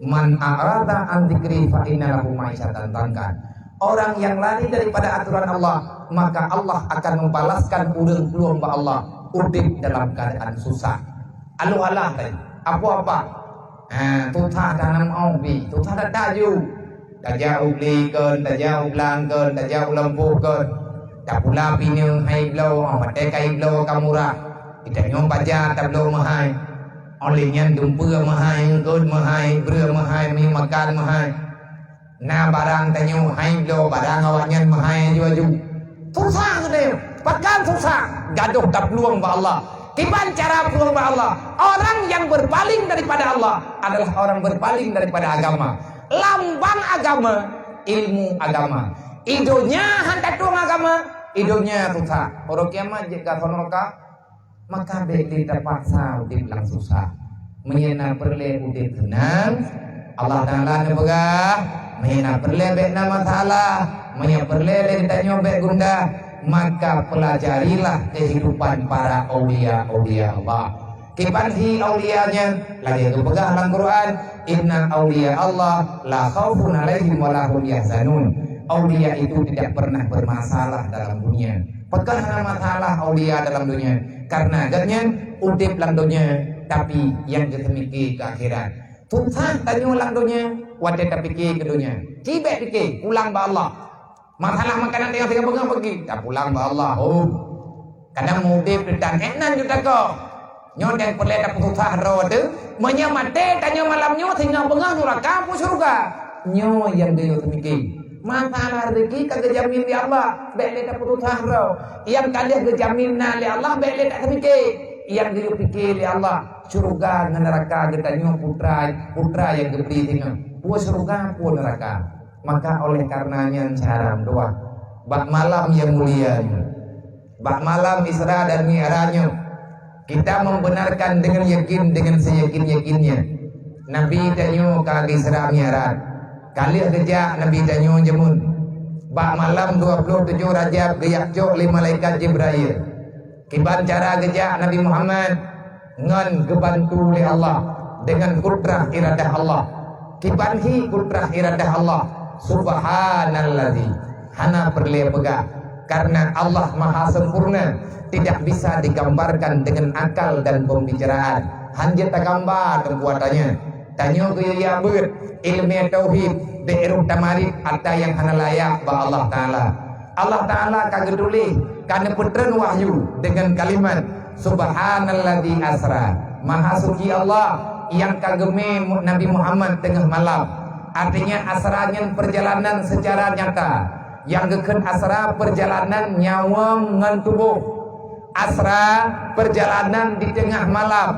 S2: man arada an dzikri fa inna lahu ma'isyatan dankan orang yang lari daripada aturan Allah maka Allah akan membalaskan urang peluang ba Allah udip dalam keadaan susah alu-alah tadi apa-apa tutah tanam aubi tutah taju tajau beli ken tajau belang ken tajau lempuh ken tak pula pinyeng hai blau mate kai blau kamura kita nyom baca tak blau mahai olehnya dumpur mahai ken mahai ber mahai mi makan mahai na barang tanyo hai blau barang awaknya mahai ju susah gede pakan susah gaduh tak peluang ba Allah kiban cara peluang ba Allah orang yang berpaling daripada Allah adalah orang berpaling daripada agama lambang agama ilmu agama idonya hantar tuang agama idonya susah orang kiamat jika sonorka maka beli terpaksa udip lang susah menyena perle udip tenang Allah Ta'ala nebegah menyena perle bek na masalah menyena perle kita nyobek gunda maka pelajarilah kehidupan para aulia Allah kipanhi aulianya lagi itu pegang dalam Quran inna aulia Allah la khaufun alaihim wa la hum yahzanun aulia itu tidak pernah bermasalah dalam dunia pegang masalah aulia dalam dunia karena agaknya udip lang dunia tapi yang kita mikir ke akhirat. Susah tanya lang dunia, wadah tak fikir ke dunia. Cibek fikir, pulang ba Allah. Masalah makanan tengah-tengah bengang pergi, tak pulang ba Allah. Oh, kadang mudip dan enan juga kau. Nyo yang perlu tak susah roda, menyamate tanya malamnya tinggal bengang neraka pun surga. Nyo yang dia mikir. Masalah rezeki kagak jamin di Allah, bele tak susah ro. Yang kalian kejamin di Allah, bele tak mikir. Yang dia fikir di Allah, surga dan neraka kita nyo putra yang diberi tinggal. Puas surga, puas neraka. Maka oleh karenanya cara doa. Bak malam yang mulia, bak malam Isra dan Mi'rajnya, kita membenarkan dengan yakin, dengan seyakin-yakinnya. Nabi tanyo kali Isra Mi'raj. Kali kerja Nabi tanyo jemun. Bak malam 27 Rajab geyak jok 5 malaikat Jibril. Kiban cara kerja Nabi Muhammad ngan gebantu oleh Allah dengan kudrah iradah Allah. Kiban hi kudrah iradah Allah. Subhanalladzi hana perlu pegah karena Allah maha sempurna, tidak bisa digambarkan dengan akal dan pembicaraan. Hanya tak gambar perbuatannya. Tanya ke ya ber ilmu tauhid daerah tamarid ada yang hana layak ba Allah Taala. Allah Taala kagak tulis karena puteran wahyu dengan kalimat Subhanalladzi asra. Maha suci Allah yang kageme Nabi Muhammad tengah malam. Artinya asranya perjalanan secara nyata. Yang geken asra perjalanan nyawa ngan tubuh. Asra perjalanan di tengah malam.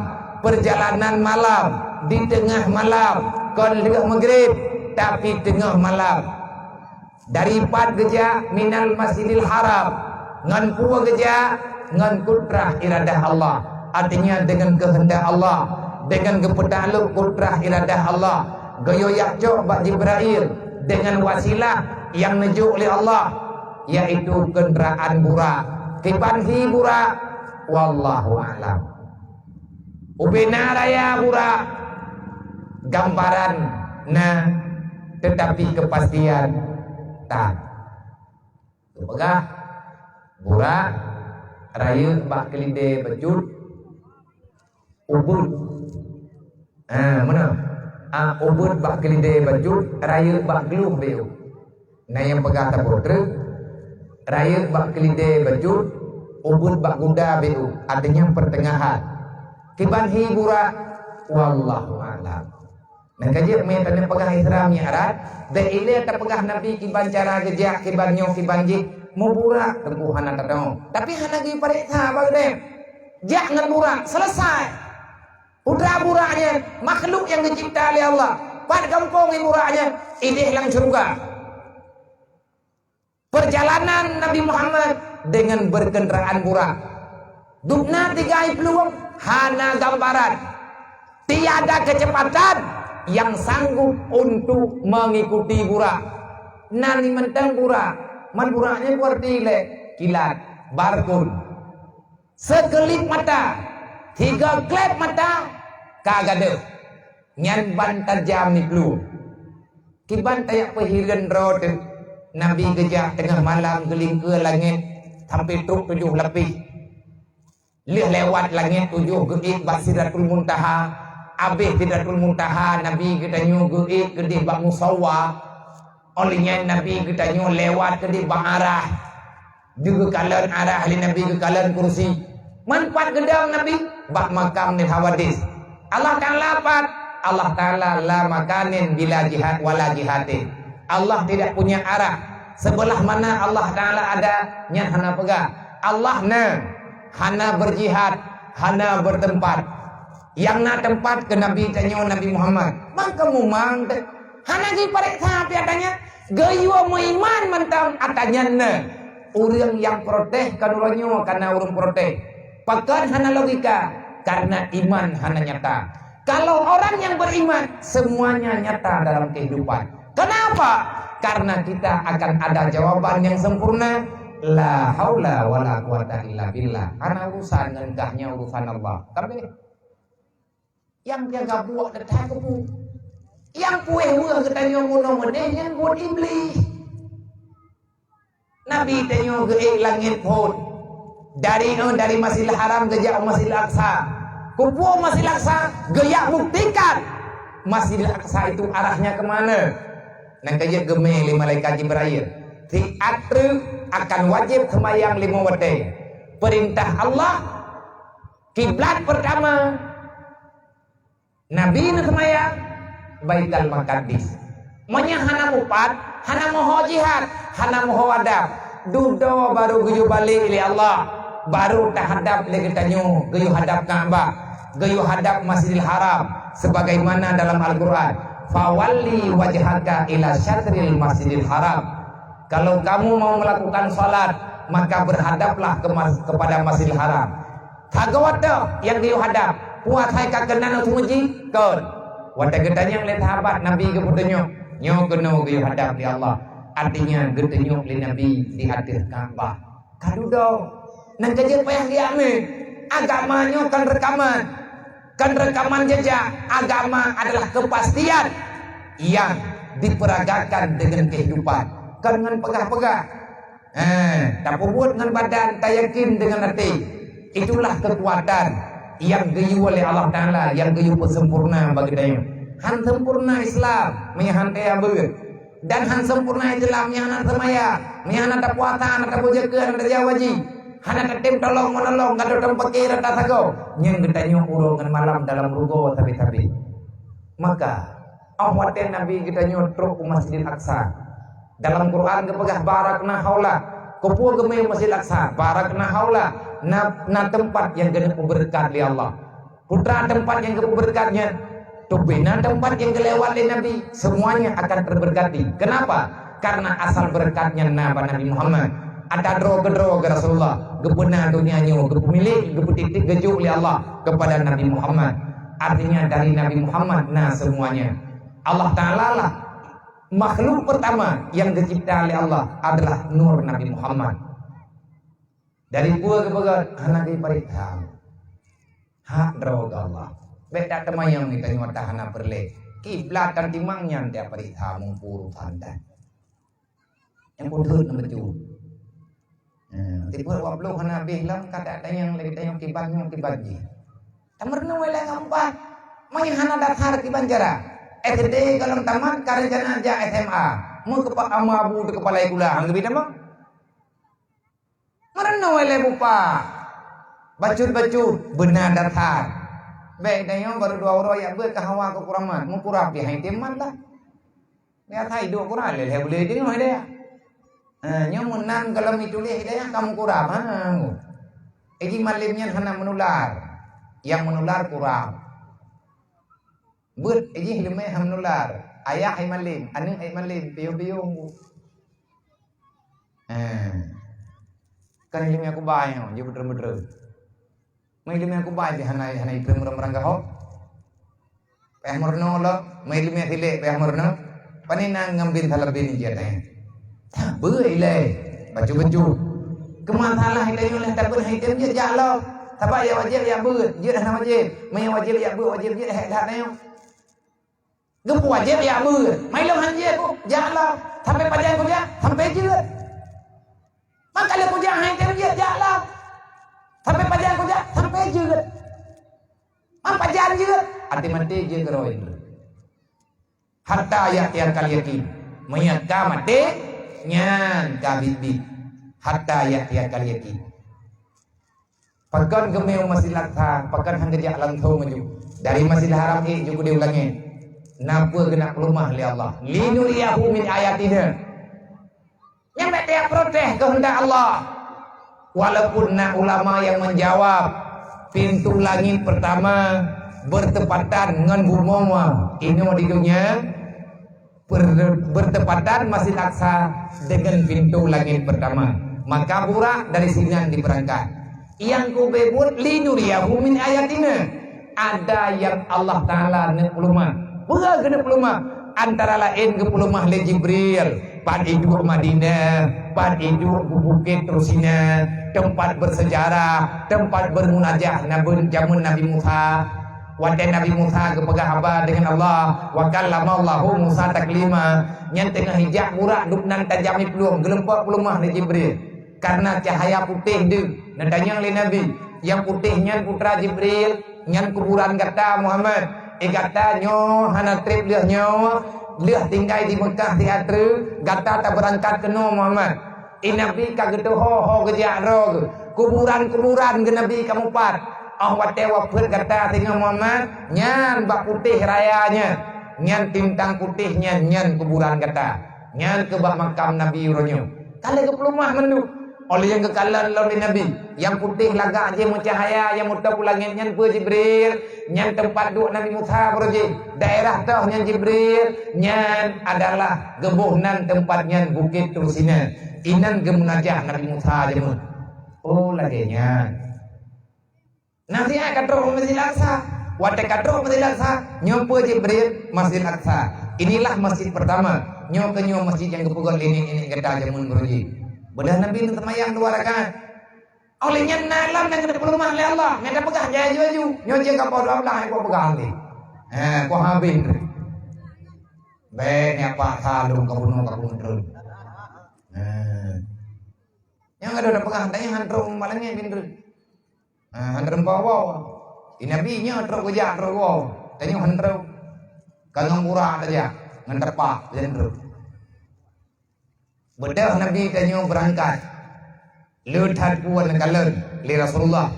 S2: Perjalanan malam di tengah malam. Kon tengah maghrib tapi tengah malam. Dari 4 geja minal masjidil haram ngan pua geja ngan kudrah iradah Allah. Artinya dengan kehendak Allah, dengan kepetaluk kudrah iradah Allah. Goyo yakcok bak Jibril dengan wasilah yang nejuk oleh Allah, yaitu kendaraan burak. Kibanhi burak, wallahu alam. Ubena raya burak, gambaran nah tetapi kepastian tak. Pegah burak raya bak kelide bejut ubud. Mana? Ubud bak kelide bajut raya bak geluh beu. Nah yang pegah tapotre raya bak kelide bajut ubud bak gunda beu. Artinya pertengahan. Kiban hibura wallahu alam. Nah kaji metane pegah Isra Mi'raj de ile ta pegah Nabi kiban cara gejak kiban nyo kiban ji mubura tempuhan atau. Tapi hana gi pariksa bagde. Jak ngan burak selesai. Udah buraknya makhluk yang dicipta oleh Allah. Pada kampung buraknya ini hilang surga. Perjalanan Nabi Muhammad dengan berkendaraan burak. Dukna 3 peluang hana gambaran. Tiada kecepatan yang sanggup untuk mengikuti burak. Nani mentang burak. Man buraknya berarti kilat, barkun. Sekelip mata. 3 klep mata kagak ada nyan ban tajam ni pelu kiban tayak pehiran road Nabi gejak tengah malam geling ke langit sampai truk 7 lapis lewat langit 7 geik bak Sidratul Muntaha. Abis Sidratul Muntaha Nabi kita nyu geik gede bak Musawwa. Olehnya Nabi kita nyu lewat gede bak arah juga kalan arah li Nabi ke kalan kursi. Manfaat gedang Nabi bak makam ni hawadis. Allah Ta'ala pat Allah Ta'ala la makanin bila jihad wala jihadin. Allah tidak punya arah. Sebelah mana Allah Ta'ala ada nya hana pegah. Allah na hana berjihad, hana bertempat. Yang na tempat ke Nabi tanyo Nabi Muhammad. Maka mumang hana gi pariksa piadanya. Gayo mo iman mentang atanya na. Urang yang protes kaduranyo karena urang protes. Pakan hana logika karena iman hana nyata. Kalau orang yang beriman semuanya nyata dalam kehidupan. Kenapa? Karena kita akan ada jawaban yang sempurna. La haula wala quwata illa billah. Karena urusan ngengkahnya urusan Allah. Tapi yang jaga buat detah kepu. Yang pueh muah ketanya ngono meneh buat iblis. Nabi tanyo ke langit pun. dari Masjidil Haram ke jauh Masjidil Aqsa. Kupu Masjidil Aqsa gaya buktikan Masjidil Aqsa itu arahnya kemana. Nang kaya gemeli malaikat Jibril. Diatur akan wajib sembahyang 5 waktu. Perintah Allah kiblat pertama Nabi sembahyang Baitul Maqdis. Manya hana mupat, hana moho jihad, hana moho adab. Dudo baru guyu balik ila Allah. Baru tahadap lagi tanyo, guyu hadap Ka'bah, guyu hadap Masjidil Haram sebagaimana dalam Al-Qur'an. Fawalli wajhaka ila syatril Masjidil Haram. Kalau kamu mau melakukan salat, maka berhadaplah kepada Masjidil Haram. Tagawata yang guyu hadap, puas hai ka kenan tumuji kon. Wada gedanya oleh sahabat Nabi ke putunyo, nyo keno guyu hadap di Allah. Artinya gedenya oleh Nabi di atas Ka'bah. Kadudo nang kejut payah diame. Agamanya kan rekaman jejak. Agama adalah kepastian yang diperagakan dengan kehidupan. Kan dengan pegah-pegah. Tak buat dengan badan, tak yakin dengan hati. Itulah kekuatan yang geyu oleh Allah Ta'ala, yang geyu sempurna bagi dayu. Han sempurna Islam, menyahantai abur. Dan han sempurna Islam, menyahanat semaya, menyahanat puasa, menyahanat bujaka, menyahanat jawaji. Hana ketim tolong menolong, kado tempeki rata sago. Yang gedanya urungan malam dalam rugo tapi-tapi. Maka, awatan Nabi gedanya truk Masjidil Aqsa. Dalam Quran kepegah barakna haula. Kupu gemai Masjidil Aqsa, barakna haula. Na tempat yang kena berkat oleh Allah. Putra tempat yang kena berkatnya. Tubina tempat yang kelewat oleh Nabi. Semuanya akan terberkati. Kenapa? Karena asal berkatnya Nabi Muhammad. Ada gedro ke Rasulullah, gepena dunianya, gepemilik, gepetitik, gejuk oleh Allah kepada Nabi Muhammad. Artinya dari Nabi Muhammad, nah semuanya. Allah Ta'ala lah makhluk pertama yang dicipta oleh Allah adalah nur Nabi Muhammad. Dari gua ke bagat, anak iparitham. Hak droga Allah. Beda temayang kita nyata hana perle. Kiblatan timangnya dia paritham mumpuru sandan. Yang bodoh nomor 7. Tiba wablu hana bihlam kata yang lagi tayang kibanji. Tamerno wala ngampat. May hana datar kibanjara. SD kalau tamat karjana aja SMA. Mu kepak amabu de kepala gula. Anggebi nama? Marno wala bupa. Bacut benar datar. Baik dayang baru 2 orang ya buat kahawa ke kuraman. Mu kurap di hai teman lah. Biar hai 2 kurang le boleh dia noi dia. Nyamun nan kalau mitulih hidayah kamu kurang. Ini malimnya hana menular. Yang menular kurang. Buat ini hilmai menular. Ayah ay malim, anung ay malim, piyo-piyo. Kan hilmai aku bayang, dia bener-bener. May hilmai aku bayang di hana ikrem-rem kau. Pehmurno lo, may hilmai hile pehmurno. Paninang ngambil halabin dia tanya. Berilai baju kemasalah hidayah oleh tabun hitam je jalo tapi ya wajib ya ber je dah wajib mai wajib ya ber wajib je dah nayo gep wajib ya ber mai lo hanje ku jalo sampai panjang ku dia sampai je maka le ku dia hitam je jalo sampai panjang ku dia sampai je apa jan je arti mati je keroi hatta ya kali yakin menyaka mati nyan kabibit hatta ya kali yakin. Pakan gemeu Masjidil Aqsa, pakan hang gejak langtau maju. Dari Masjidil Haram juga diulangi. Napa kena pelumah oleh Allah. Linuriyahu min ayatina. Yang tak protes kehendak Allah. Walaupun ulama yang menjawab pintu langit pertama bertepatan dengan bumi. Ini digunya bertepatan Masjid Aqsa dengan pintu langit pertama. Maka burak dari sini yang diberangkat. Yang kubebut linuriyahu min ayatina. Ada yang Allah Ta'ala nepulumah. Bukan nepulumah. Antara lain kepulumah le Jibril. Pad hidup Madinah. Pad hidup Bukit Rusina. Tempat bersejarah. Tempat bermunajah jamun Nabi Musa. Wadah Nabi Musa kepegang haba dengan Allah. Wa kallama Allahu Musa taklima. Yang tengah hijab murak duk nan tajami peluang gelempak pelumah ni Jibril. karena cahaya putih dia. Nadanya oleh Nabi, yang putihnya putra Jibril, nyan kuburan kata Muhammad. Kata nyo hana trip liah nyo, liah tinggal di Mekah teater, kata tak berangkat keno Muhammad. Nabi kagetu ho kejak rog, kuburan ke Nabi kamu pat. Wate wapet kata tengah Muhammad, nyan bak putih rayanya, nyan tintang putihnya, nyan kuburan kata, nyan ke bak makam Nabi uronyo. Kalau ke pelumah menu, oleh yang kekalan oleh Nabi, yang putih lagak je mencahaya, yang muta pulangnya nyan pe Jibril, nyan tempat duduk Nabi Musa berje, daerah tau nyan Jibril, nyan adalah gebuhnan tempatnya Bukit Tursina, inan gemunajah Nabi Musa jemun. Oh lagi nyan. Nanti akan roh Masjid Al-Aqsa. Wate kadro Masjid Al-Aqsa, nyompo Jibril Masjid Al-Aqsa. Inilah masjid pertama. Nyo ke nyo masjid yang kepugal ini kita jamun beruji. Bedah Nabi itu temayang 2 rakaat. Olehnya nalam yang kena pelumah oleh Allah. Mereka pegah jaju. Nyo jengka pada Allah yang kau pegang nanti. Kau habis. Banyak pak kalung kebunuh terus. Yang ada pegang tanya hantu malangnya bintu. Hantu bawa. Ini Nabi nya terus kerja terus wow. Tanya hantu. Kagak murah aja. Nganterpak jenderal. Bedah Nabi tanya berangkat. Lutat puan kalen li Rasulullah.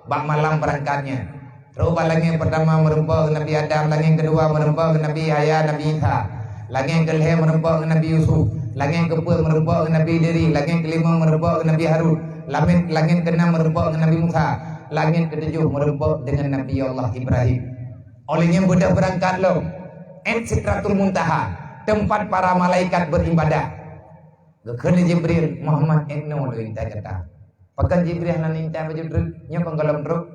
S2: Bak malam berangkatnya. Terus lagi yang pertama merumpah Nabi Adam, lagi yang kedua merumpah Nabi Yahya, Nabi Isa. Lagi yang kelima merumpah Nabi Yusuf. Lagi yang keempat merumpah Nabi Diri. Lagi yang kelima merumpah Nabi Harun. Lagi yang keenam merumpah Nabi Musa. Lagi yang ketujuh merumpah dengan Nabi Allah Ibrahim. Olehnya bedah berangkat lo. Sidratul Muntaha, tempat para malaikat beribadah. Gekene Jibril Muhammad enno lo kita kata. Pakan Jibril nan inta Jibril nya penggalam truk.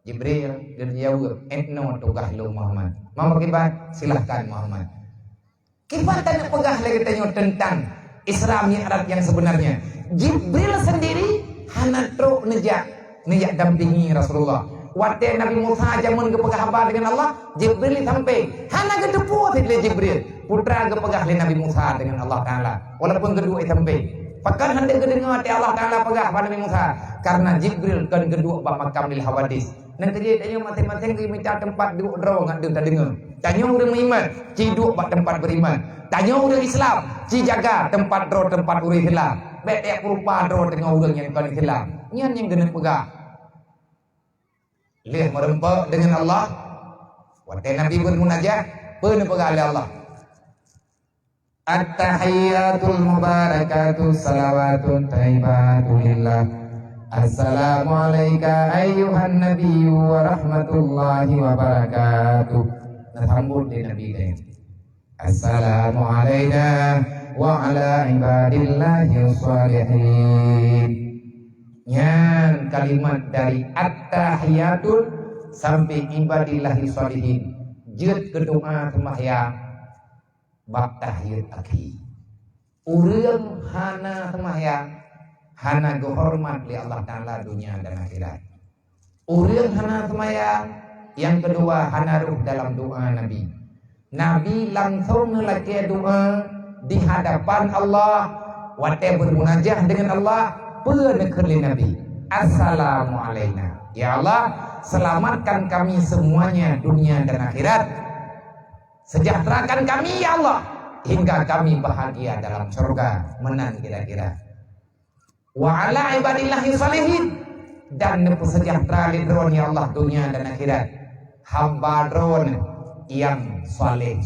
S2: Jibril gerjau enno tugah lo Muhammad. Mama kibat silahkan Muhammad. Kibat tanya pegah lagi tanya tentang Isra Mi'raj yang sebenarnya. Jibril sendiri hana truk nejak dampingi Rasulullah. Waktu Nabi Musa jamun kepegah apa dengan Allah, Jibril sampai. Hana kedepu oleh Jibril. Putra kepegah oleh Nabi Musa dengan Allah Taala. Walaupun kedua sampai. Pakan hendak kedengar Allah Taala pegah pada Nabi Musa. Karena Jibril kan kedua bab makam lil hawadis. Nanti dia tanya masing-masing ke minta tempat duduk draw ngak dia dengar. Tanya orang beriman, ci duduk bab tempat beriman. Tanya orang Islam, ci jaga tempat draw tempat orang Islam. Betek rupa draw dengan orang yang kan Islam. Nyan yang kena pegah. Lihat merempak dengan Allah. Waktu Nabi bermunajat, penuh pegah oleh Allah. At-tahiyyatul mubarakatuh salawatun thayyibatu lillah. Assalamu alayka ayyuhan nabiyyu wa rahmatullahi wa barakatuh. Sambut di Nabi ini. Assalamu alayna wa ala ibadillahi shalihin. Nyan kalimat dari at-tahiyatul sampai ibadillahi sholihin. Jut ke doa sembahyang bab tahiyat akhi. Urang hana sembahyang hana hormat li Allah Taala dunia dan akhirat. Urang hana sembahyang yang kedua hana ruh dalam doa Nabi. Nabi langsung ngelaki doa di hadapan Allah. Waktu bermunajah dengan Allah penekali Nabi. Assalamu alayna. Ya Allah, selamatkan kami semuanya dunia dan akhirat. Sejahterakan kami ya Allah hingga kami bahagia dalam surga menang kira-kira. Wa ala ibadillahi salihin dan sejahtera lidron ya Allah dunia dan akhirat. Hamba dron yang saleh,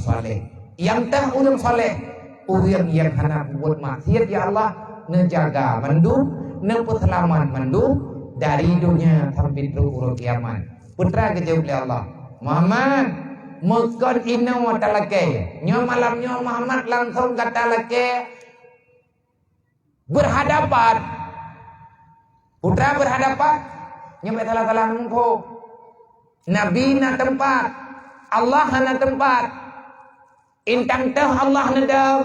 S2: yang tah ulum saleh, urang yang hana buat maksiat ya Allah ngejaga mendung nempuh selamat mendung dari dunia sampai turun kiamat. Putra kejauh oleh Allah Muhammad mekon ina wata lake nyo malam nyo Muhammad langsung kata lake berhadapan. Putra berhadapan nyo salah-salah mengko Nabi na tempat Allah na tempat intang teh Allah nedam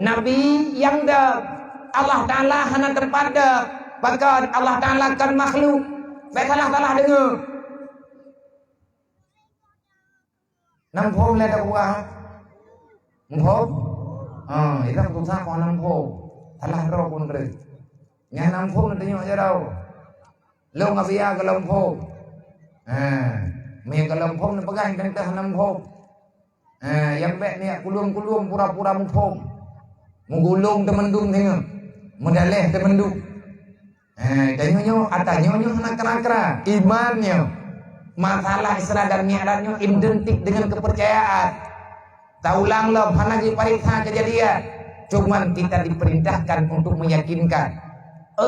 S2: Nabi yang dam Allah Ta'ala hana tempat dah. Bahkan Allah Ta'ala kan makhluk. Salah-salah dengar. Namphom le tak buah. Namphom? Itu susah kau namphom. Salah roh pun beri. Nhà Nam Phong là nhau cho đâu. Lâu ngà bia cái lông phong. Mình cái lông phong nó bắt anh đang tới Nam Phong. Yang baik ni kulum pura-pura mu phong. Mu gulung temendung tengok. Mu daleh temendung. Dan nyonya ada nyonya nak kera-kera imannya. Masalah Isra dan Mi'rajnya identik dengan kepercayaan. Taulang loh lagi pariksa kejadian. Cuman kita diperintahkan untuk meyakinkan.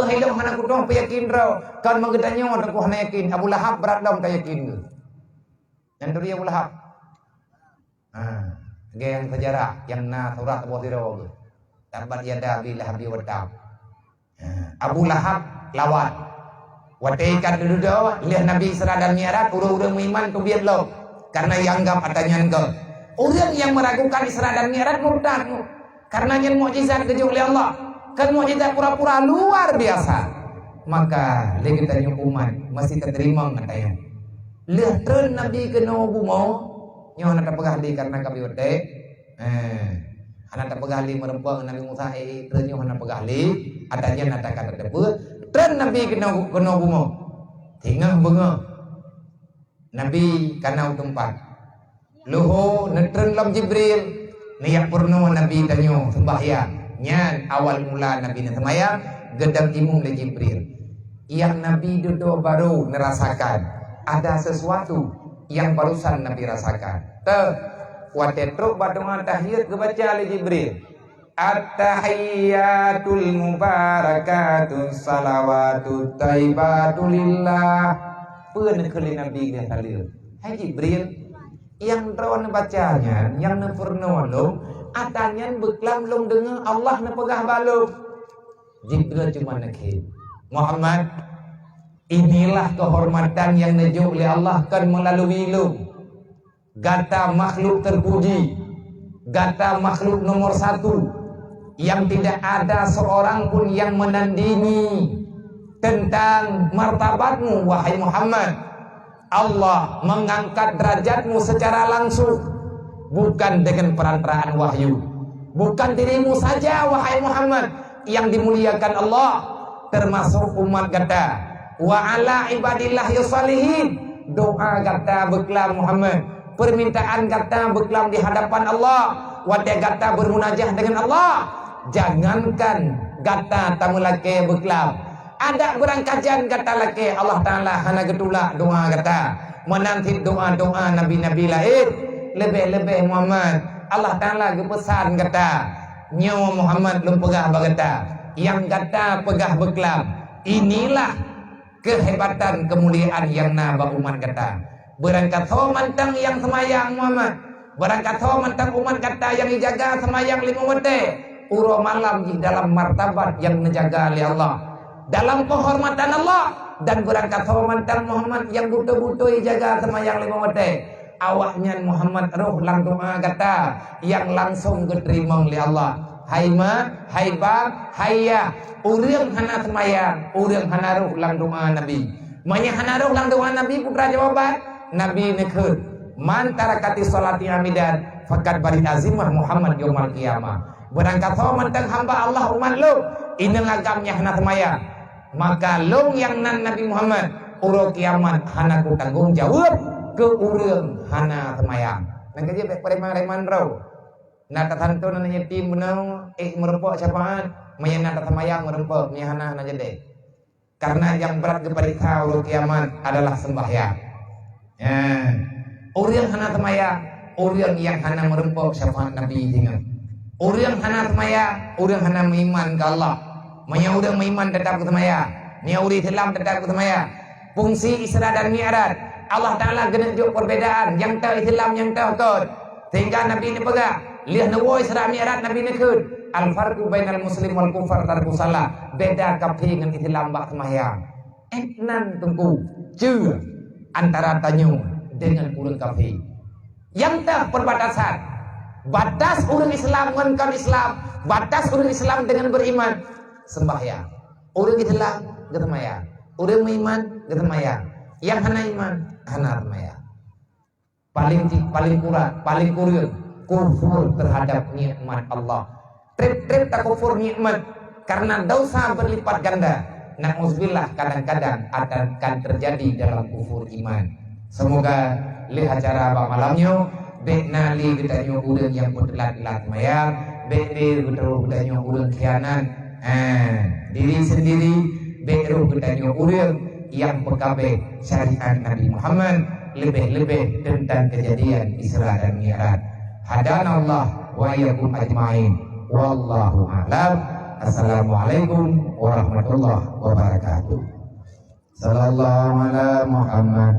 S2: Hilang hana kutong peyakin raw. Kan menggedanyo aku hana yakin. Abu Lahab berat dong tak yakin. Yang dari Abu Lahab. Yang sejarah yang na surat Abu Hurairah. Tabat yada bi lahabi wa tab. Abu Lahab lawan. Wataikan dulu dah, lihat Nabi Isra dan Mi'raj, orang-orang beriman tu biar lo, karena yang anggap adanya engkau. Orang yang meragukan Isra dan Mi'raj murtad, karena yang mukjizat kejuk oleh Allah, kan mukjizat pura-pura luar biasa. Maka lagi tanya umat masih terima katanya. Lihat tren Nabi kena bumo, nyo nak pegah di karena kami wate, anak tak pegah li merempang Nabi Musa tren nyo nak pegah li, adanya nak kata tersebut. Tren Nabi kena bunga tinggal bunga Nabi kanau tempat luho netren lam Jibril niat purno Nabi tanyo sembahyang nyan awal mula Nabi na sembahyang gedang timung le Jibril yang Nabi duduk baru merasakan ada sesuatu yang barusan Nabi rasakan watetruk badungan tahiyat kebaca le Jibril At-tahiyyatul mubarakatus salawatut taibatulillah. Pun kali Nabi dia hadir. Hai Jibril, yang rawan bacanya, yang nepurno long, atanya beklam long dengar Allah na pegah balung. Jibril cuma nakir. Muhammad, inilah kehormatan yang najuk oleh Allah kan melalui long. Gata makhluk terpuji, gata makhluk nomor 1. Yang tidak ada seorang pun yang menandingi tentang martabatmu wahai Muhammad. Allah mengangkat derajatmu secara langsung, bukan dengan perantaraan wahyu. Bukan dirimu saja wahai Muhammad yang dimuliakan Allah, termasuk umat kata wa ala ibadillah yusalihin. Doa kata beklam Muhammad, permintaan kata beklam di hadapan Allah, wadai kata bermunajah dengan Allah. Jangankan kata tamu laki beklam, ada berangkajan kata laki Allah Ta'ala hana getulak doa kata menanti doa-doa Nabi-Nabi lain. Lebih-lebih Muhammad Allah Ta'ala pesan kata nyawa Muhammad belum pegah bagata yang kata pegah beklam. Inilah kehebatan kemuliaan yang naba umat kata. Berangkat ho mantang yang semayang Muhammad, berangkat ho mantang umat kata yang dijaga semayang 5 waktu uro malam di dalam martabat yang menjaga oleh Allah, dalam penghormatan Allah. Dan berangkat hormatan Muhammad yang butuh-butuh jaga semayang 5 waktu. Awaknya Muhammad roh lang doa kata yang langsung diterima oleh Allah. Hai ma, hai bab, hayya. Urang hana semayang, urang hana roh lang doa Nabi. Manya hana roh lang doa Nabi putra jawaban Nabi nekut man tarakati salati amidan fakat bari azimah Muhammad yaumul qiyamah. Berangkat tentang hamba Allah umat lu ini lagamnya hana semaya, maka lu yang nan Nabi Muhammad uro kiamat hana ku tanggung jawab ke urang hana semaya. Nang kaji baik preman-preman raw nata tanto nan yatim benang merempok syafaat maya nata semaya merempok nya hana hana jade. Karena yang berat kepada uro kiamat adalah sembahyang. Urang hana semaya, urang yang hana merempok syafaat Nabi dengan orang hana semaya, orang hana meiman ke Allah. Maya orang meiman tetap ke semaya, nia uri Islam tetap ke semaya. Fungsi Isra dan Mi'raj Allah Ta'ala genenjuk perbedaan yang tahu Islam yang tahu kod. Sehingga Nabi ini pegah lihat nawa Isra Mi'raj Nabi ini kod al-farqu bainal muslim wal kufar tarku salah. Beda kafi dengan Islam bak semayang. Nan tunggu cu antara tanyu dengan urang kafi. Yang tak perbatasan batas orang Islam dengan Islam, batas orang Islam dengan beriman sembahyang. Orang Islam getemayang, orang beriman getemayang. Yang hana iman hana sembahyang. Paling kurang, paling kurang kufur terhadap nikmat Allah. Trip tak kufur nikmat karena dosa berlipat ganda. Na'udzubillah, kadang-kadang akan terjadi dalam kufur iman. Semoga lihat acara abang malamnya bekna li gedanyo udang yang berdelat-delat mayat, bekne gedanyo udang khianat, diri sendiri bekro gedanyo udang yang pekabe syariat Nabi Muhammad, lebih-lebih tentang kejadian Isra dan Mi'raj. Hadana Allah wa iyyakum ajmain. Wallahu a'lam. Assalamualaikum warahmatullahi wabarakatuh. Sallallahu ala Muhammad,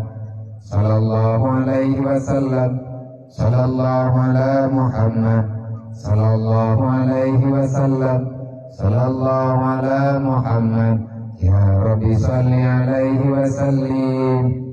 S2: sallallahu alaihi wasallam, sallallahu ala Muhammad, sallallahu alaihi wasallam, sallallahu ala Muhammad. Ya Rabbi salli alaihi wasallim.